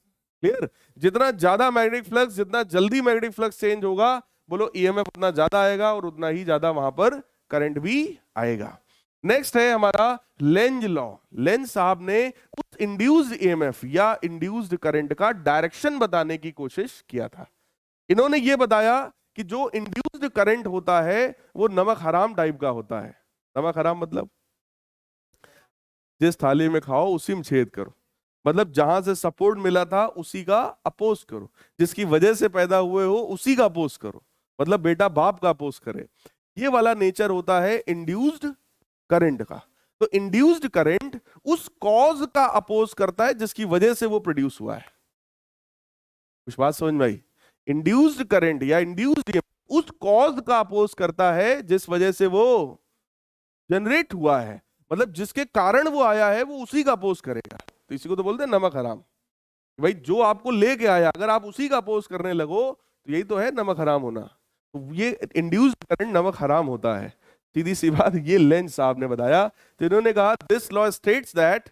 Clear? जितना ज्यादा मैग्नेटिक फ्लक्स, जितना जल्दी मैग्नेटिक फ्लक्स चेंज होगा, बोलो ईएमएफ उतना ज्यादा आएगा और उतना ही ज्यादा वहां पर करंट भी आएगा। नेक्स्ट है हमारा लेंज लॉ। लेंज साहब ने उस इंड्यूस्ड ईएमएफ या इंड्यूस्ड करंट का डायरेक्शन बताने की कोशिश किया था। इन्होंने ये बताया कि जो इंड्यूस्ड करंट होता है वो नमक हराम टाइप का होता है। नमक हराम मतलब जिस थाली में खाओ उसी में छेद करो, मतलब जहां से सपोर्ट मिला था उसी का अपोज करो, जिसकी वजह से पैदा हुए हो उसी का अपोज करो, मतलब बेटा बाप का अपोज करे। ये वाला नेचर होता है इंड्यूस्ड करंट का। तो इंड्यूस्ड करंट उस कॉज का अपोज करता है जिसकी वजह से वो प्रोड्यूस हुआ है। कुछ बात समझ में आई? इंड्यूस्ड करंट या इंड्यूस्ड उस कॉज का अपोज करता है जिस वजह से वो जनरेट हुआ है, मतलब जिसके कारण वो आया है वो उसी का अपोज करेगा। तो इसी को तो बोलते हैं नमक हराम। भाई जो आपको लेके आया अगर आप उसी का अपोज करने लगो तो यही तो है नमक हराम होना। तो ये इंड्यूस्ड करंट नमक हराम होता है। सीधी सी बात ये लेंज साहब ने बताया। तो इन्होंने कहा this law states that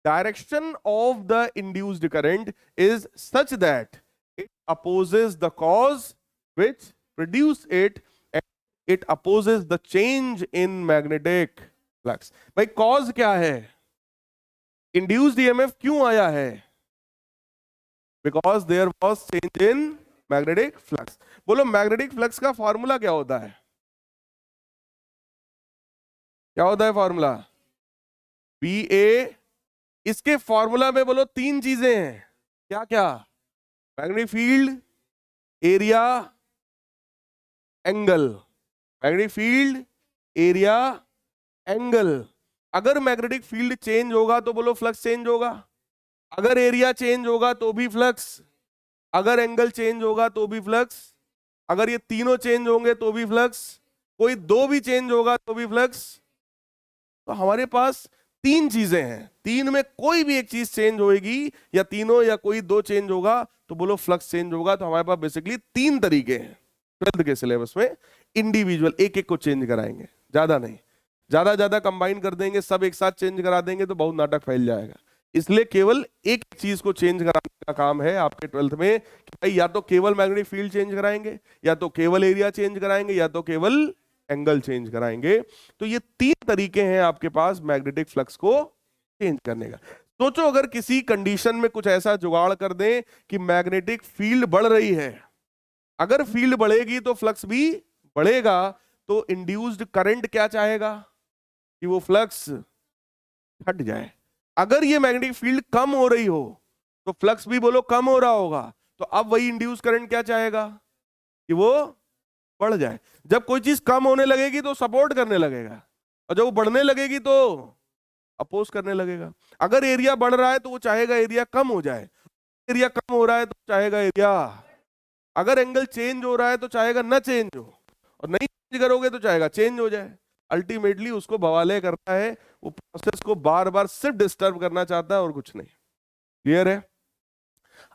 direction of the induced current is such that it opposes the cause which produce it and it opposes the change in magnetic flux. भाई कॉज क्या है? इंड्यूस्ड ईएमएफ क्यों आया है? Because there was change in magnetic flux. बोलो magnetic flux का formula क्या होता है? क्या होता है फॉर्मूला? बी ए, इसके फॉर्मूला में बोलो तीन चीजें हैं, क्या क्या? Magnetic field, area, angle. Magnetic field, area, angle. अगर मैग्नेटिक फील्ड चेंज होगा तो बोलो फ्लक्स चेंज होगा, अगर एरिया चेंज होगा तो भी फ्लक्स, अगर एंगल चेंज होगा तो भी फ्लक्स, अगर ये तीनों चेंज होंगे तो भी फ्लक्स, कोई दो भी चेंज होगा तो भी फ्लक्स। तो हमारे पास तीन चीजें हैं, तीन में कोई भी एक चीज चेंज होगी या तीनों या कोई दो चेंज होगा तो बोलो फ्लक्स चेंज होगा। तो हमारे पास बेसिकली तीन तरीके हैं 12th के सिलेबस में, इंडिविजुअल एक एक को चेंज कराएंगे, ज्यादा नहीं। ज्यादा कंबाइन कर देंगे, सब एक साथ चेंज करा देंगे तो बहुत नाटक फैल जाएगा। इसलिए केवल एक चीज को चेंज कराने का काम है आपके 12th में कि भाई या तो केवल मैग्नेटिक फील्ड चेंज कराएंगे, या तो केवल एरिया चेंज कराएंगे, या तो केवल एंगल चेंज कराएंगे। तो ये तीन तरीके हैं आपके पास मैग्नेटिक फ्लक्स को चेंज करने का। सोचो अगर किसी कंडीशन में कुछ ऐसा जुगाड़ कर दें कि मैग्नेटिक फील्ड बढ़ रही है, अगर फील्ड बढ़ेगी तो फ्लक्स भी बढ़ेगा, तो इंड्यूस्ड करंट क्या चाहेगा कि वो फ्लक्स हट जाए। अगर ये मैग्नेटिक फील्ड कम हो रही हो तो फ्लक्स भी बोलो कम हो रहा होगा, तो अब वही इंड्यूस करंट क्या चाहेगा कि वो बढ़ जाए। जब कोई चीज कम होने लगेगी तो सपोर्ट करने लगेगा, और जब वो बढ़ने लगेगी तो अपोज करने लगेगा। अगर एरिया बढ़ रहा है तो वो चाहेगा एरिया कम हो जाए, एरिया कम हो रहा है तो चाहेगा एरिया, अगर एंगल चेंज हो रहा है तो चाहेगा ना चेंज हो, और नहीं चेंज करोगे तो चाहेगा चेंज हो जाए। अल्टीमेटली उसको बवाले करता है, वो प्रोसेस को बार बार सिर्फ डिस्टर्ब करना चाहता है और कुछ नहीं। क्लियर है?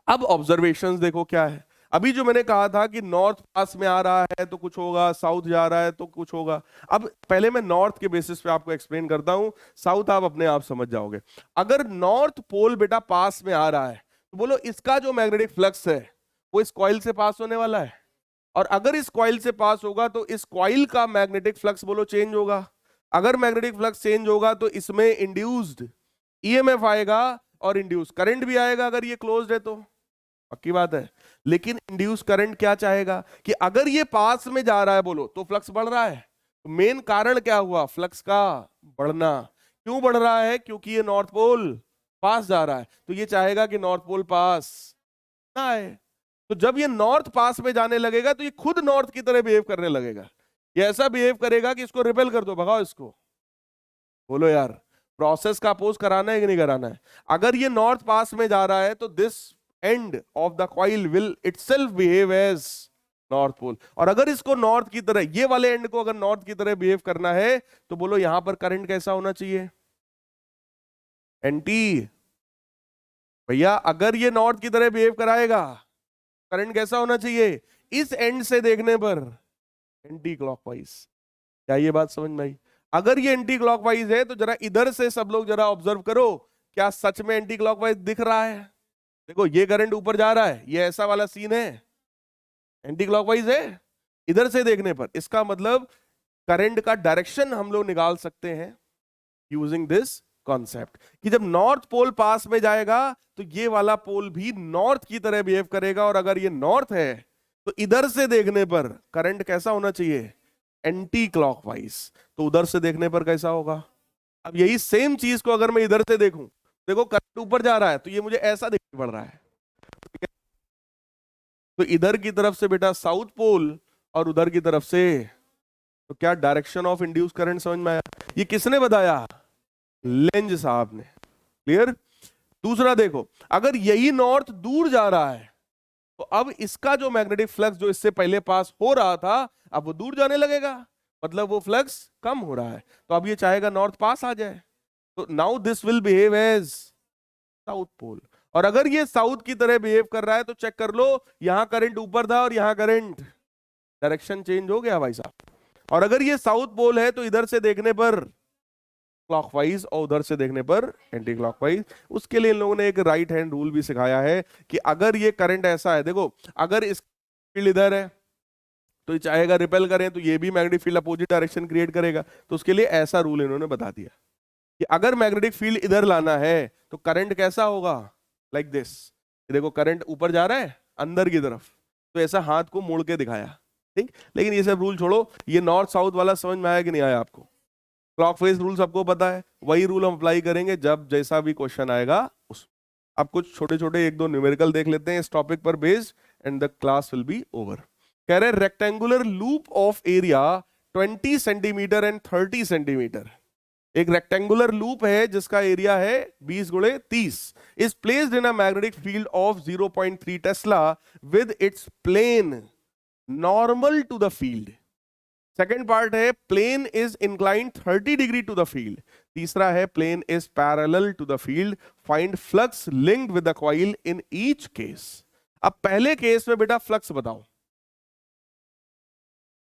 अब ऑब्जर्वेशंस देखो क्या है। अभी जो मैंने कहा था कि नॉर्थ पास में आ रहा है तो कुछ होगा, साउथ जा रहा है तो कुछ होगा। अब पहले मैं नॉर्थ के बेसिस पे आपको एक्सप्लेन करता हूं, साउथ आप अपने आप समझ जाओगे। अगर नॉर्थ पोल बेटा पास में आ रहा है तो बोलो इसका जो मैग्नेटिक फ्लक्स है वो इस कॉइल से पास होने वाला है, और अगर इस कॉइल से पास होगा तो इस कॉइल का मैग्नेटिक फ्लक्स बोलो चेंज होगा। अगर मैग्नेटिक फ्लक्स चेंज होगा तो इसमें इंड्यूस्ड ईएमएफ आएगा और इंड्यूस करंट भी आएगा, अगर ये क्लोज्ड है तो पक्की बात है। लेकिन इंड्यूस करंट क्या चाहेगा कि अगर ये पास में जा रहा है बोलो तो फ्लक्स बढ़ रहा है। तो मेन कारण क्या हुआ फ्लक्स का बढ़ना? क्यों बढ़ रहा है? क्योंकि ये नॉर्थ पोल पास जा रहा है, तो ये चाहेगा कि नॉर्थ पोल पास ना आए। तो जब ये नॉर्थ पास में जाने लगेगा तो ये खुद नॉर्थ की तरह बिहेव करने लगेगा। ये ऐसा बिहेव करेगा कि इसको रिपेल कर दो, भगाओ इसको। बोलो यार, प्रोसेस का अपोज कराना है कि नहीं कराना है? अगर ये नॉर्थ पास में जा रहा है तो this end of the coil will itself behave as north pole, और अगर इसको नॉर्थ की तरह, ये वाले एंड को अगर नॉर्थ की तरह बिहेव करना है तो बोलो यहां पर करंट कैसा होना चाहिए? एंटी। भैया अगर ये नॉर्थ की तरह बिहेव कराएगा, करंट कैसा होना चाहिए? इस एंड से देखने पर एंटी क्लॉकवाइज। क्या ये बात समझ में आई? अगर ये एंटी क्लॉकवाइज है तो जरा इधर से सब लोग जरा ऑब्जर्व करो, क्या सच में एंटी क्लॉकवाइज दिख रहा है? देखो ये करंट ऊपर जा रहा है, ये ऐसा वाला सीन है, एंटी क्लॉकवाइज है। इधर से देखने पर इसका मतलब करंट का डायरेक्शन हम लोग निकाल सकते हैं यूजिंग दिस कॉन्सेप्ट कि जब नॉर्थ पोल पास में जाएगा तो ये वाला पोल भी नॉर्थ की तरह बिहेव करेगा, और अगर ये नॉर्थ है तो इधर से देखने पर करंट कैसा होना चाहिए? Anti clockwise. तो उधर से देखने पर कैसा होगा? अब यही सेम चीज को अगर मैं इधर से देखूं, देखो करंट ऊपर जा रहा है तो ये मुझे ऐसा दिखाई पड़ रहा है, तो इधर की तरफ से बेटा साउथ पोल और उधर की तरफ से, तो क्या डायरेक्शन ऑफ इंड्यूस करंट समझ में आया? ये किसने बताया? लेंज साहब ने। क्लियर? दूसरा देखो, अगर यही नॉर्थ दूर जा रहा है तो अब इसका जो मैग्नेटिक फ्लक्स जो इससे पहले पास हो रहा था अब वो दूर जाने लगेगा, मतलब वो फ्लक्स कम हो रहा है, तो अब ये चाहेगा नॉर्थ पास आ जाए। तो now this will behave as south pole, और अगर ये साउथ की तरह बिहेव कर रहा है तो चेक कर लो, यहां करंट ऊपर था और यहां करंट, डायरेक्शन चेंज हो गया भाई साहब। और अगर ये साउथ पोल है तो इधर से देखने पर क्लॉकवाइज और उधर से देखने पर एंटी क्लॉकवाइज। उसके लिए इन लोगों ने एक राइट हैंड रूल भी सिखाया है कि अगर ये करंट ऐसा है, देखो अगर इस फील्ड इधर है तो ये चाहेगा रिपेल करें, तो ये भी magnetic field opposite direction create करेगा। तो उसके लिए ऐसा रूल इन्होंने बता दिया कि अगर मैग्नेटिक फील्ड इधर लाना है तो करंट कैसा होगा? Like this. देखो करंट ऊपर जा रहा है अंदर की तरफ, तो ऐसा हाथ को मोड़ के दिखाया, ठीक। लेकिन ये सब रूल छोड़ो, ये नॉर्थ साउथ वाला समझ में आया कि नहीं आया आपको? क्लॉकवाइज रूल सबको पता है, वही रूल हम अप्लाई करेंगे जब जैसा भी क्वेश्चन आएगा उस। अब कुछ छोटे छोटे एक दो न्यूमेरिकल देख लेते हैं इस टॉपिक पर based, and the class will be over. कह रहे rectangular loop of area 20 centimetre and 30 centimetre. एक रेक्टेंगुलर लूप है जिसका एरिया है 20 गुणे 30, is placed in a magnetic field of 0.3 tesla with its plane normal to the field. Second part है plane is inclined 30 degree to the field. तीसरा है plane is parallel to the field, find flux linked with the coil in each case. अब पहले case में बेटा flux बताओ।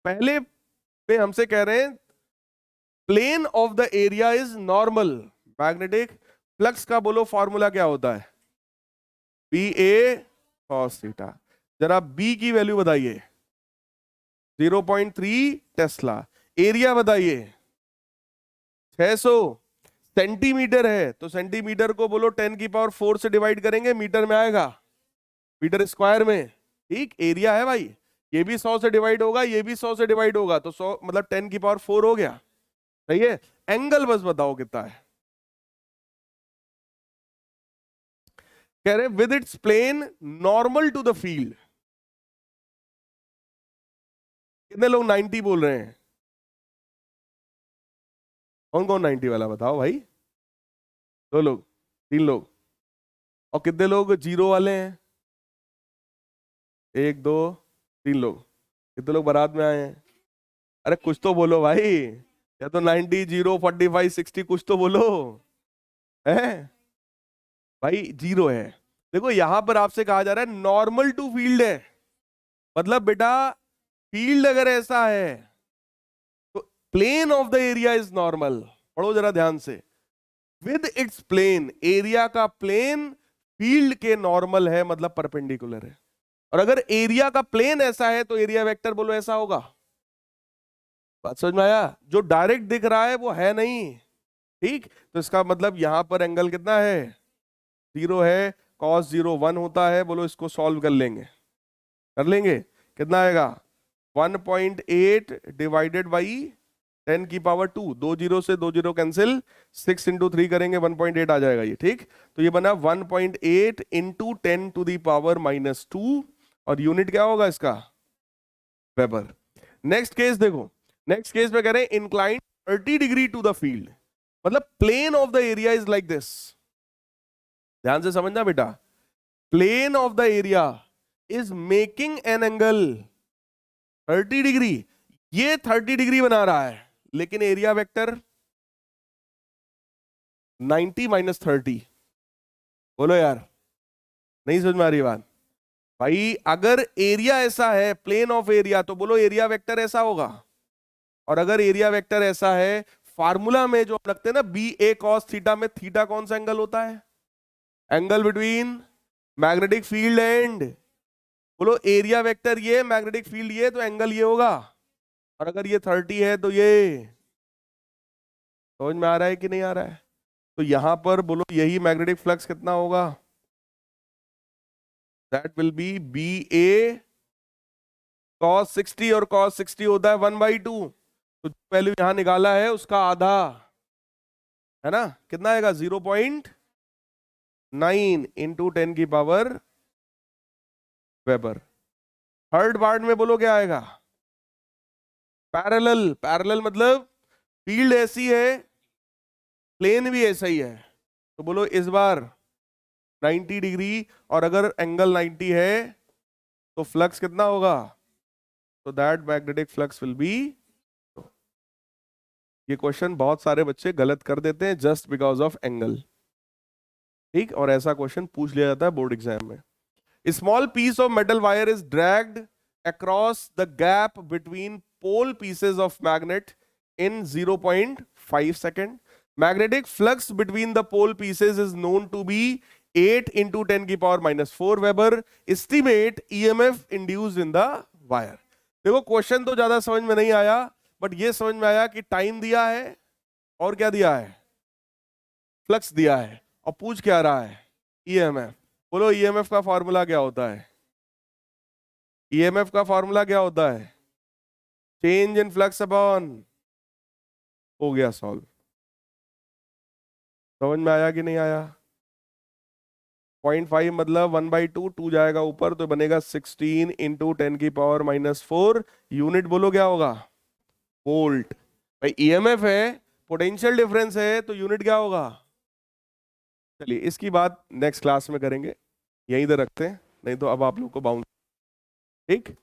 पहले में हमसे कह रहे हैं plane of the area is normal, magnetic flux का बोलो फॉर्मूला क्या होता है, बी ए कॉस थीटा। जरा बी की वैल्यू बताइए 0.3 टेस्ला, एरिया बताइए 600 सेंटीमीटर है, तो सेंटीमीटर को बोलो 10 की पावर 4 से डिवाइड करेंगे, मीटर में आएगा, मीटर स्क्वायर में। ठीक, एरिया है भाई, ये भी 100 से डिवाइड होगा, ये भी 100 से डिवाइड होगा, तो 100 मतलब 10 की पावर 4 हो गया। सही है। एंगल बस बताओ कितना है। कह रहे with its plane normal to the field. कितने लोग 90 बोल रहे हैं? कौन कौन 90 वाला बताओ भाई? 2 लोग, 3 लोग। और कितने लोग जीरो वाले हैं? 1 2 3 लोग। कितने लोग बारात में आए हैं? अरे कुछ तो बोलो भाई, या तो 90 0 45 60 कुछ तो बोलो है भाई। जीरो है। देखो यहां पर आपसे कहा जा रहा है नॉर्मल टू फील्ड है, मतलब बेटा फील्ड अगर ऐसा है तो plane of the area is normal. पढ़ो जरा ध्यान से, विद इट्स प्लेन, एरिया का प्लेन फील्ड के नॉर्मल है, मतलब परपेंडिकुलर है। और अगर एरिया का प्लेन ऐसा है तो एरिया वेक्टर बोलो ऐसा होगा। बात समझ में आया? जो डायरेक्ट दिख रहा है वो है नहीं। ठीक, तो इसका मतलब यहां पर एंगल कितना है, 0 है, cos 0 1 होता है। बोलो इसको सॉल्व कर लेंगे, कर लेंगे। कितना आएगा 1.8 डिवाइडेड बाई 10 की पावर 2, 2 जीरो से 2 जीरो कैंसिल, 6 इंटू 3 करेंगे 1.8 आ जाएगा ये। ठीक, तो ये बना 1.8 इंटू 10 टू दी पावर -2, और यूनिट क्या होगा इसका, वेबर। नेक्स्ट केस देखो, नेक्स्ट केस में कह रहे हैं inclined 30 degree to the field, मतलब plane of the area is like this. ध्यान से समझना बेटा, plane of the area is making an angle 30 degree, ये 30 डिग्री बना रहा है, लेकिन एरिया वेक्टर 90 - 30। बोलो यार, नहीं समझ में आ रही बात भाई? अगर एरिया ऐसा है, प्लेन ऑफ एरिया, तो बोलो एरिया वेक्टर ऐसा होगा। और अगर एरिया वेक्टर ऐसा है, फार्मूला में जो रखते हैं ना बी ए कॉस थीटा, में थीटा कौन सा एंगल होता है, angle between magnetic field and, बोलो एरिया वेक्टर ये, मैग्नेटिक फील्ड ये, तो एंगल ये होगा। और अगर ये 30 है तो ये, समझ में आ रहा है कि नहीं आ रहा है? तो यहां पर बोलो यही मैग्नेटिक फ्लक्स कितना होगा, that will be B A cos 60, और cos 60 होता है 1/2, तो वैल्यू यहां निकाला है उसका आधा है ना, कितना आएगा 0.9 इंटू 10 की पावर वेबर। थर्ड पार्ट में बोलो क्या आएगा, पैरेलल। पैरेलल मतलब फील्ड ऐसी है, प्लेन भी ऐसा ही है, तो बोलो इस बार 90 डिग्री, और अगर एंगल 90 है तो फ्लक्स कितना होगा, तो that magnetic flux will be. ये क्वेश्चन बहुत सारे बच्चे गलत कर देते हैं जस्ट बिकॉज ऑफ एंगल। ठीक, और ऐसा क्वेश्चन पूछ लिया जाता है बोर्ड एग्जाम में। Small piece of metal wire is dragged across the gap between pole pieces of magnet in 0.5 second. Magnetic flux between the pole pieces is known to be 8 into 10 की power -4 weber. Estimate EMF induced in the wire। देखो question तो ज्यादा समझ में नहीं आया, but ये समझ में आया कि टाइम दिया है और क्या दिया है, फ्लक्स दिया है, और पूछ क्या रहा है, EMF। बोलो EMF का फॉर्मूला क्या होता है, EMF का फॉर्मूला क्या होता है, चेंज इन फ्लक्स अपॉन हो गया सॉल्व। समझ में आया कि नहीं आया? 0.5 मतलब 1/2, 2 जाएगा ऊपर तो बनेगा 16 इंटू 10⁻⁻⁴। यूनिट बोलो क्या होगा? वोल्ट। भाई ईएमएफ है, पोटेंशियल डिफरेंस है, तो यूनिट क्या होगा? चलिए इसकी बात नेक्स्ट क्लास में करेंगे, यहीं तक रखते हैं, नहीं तो अब आप लोग को बाउंस। ठीक।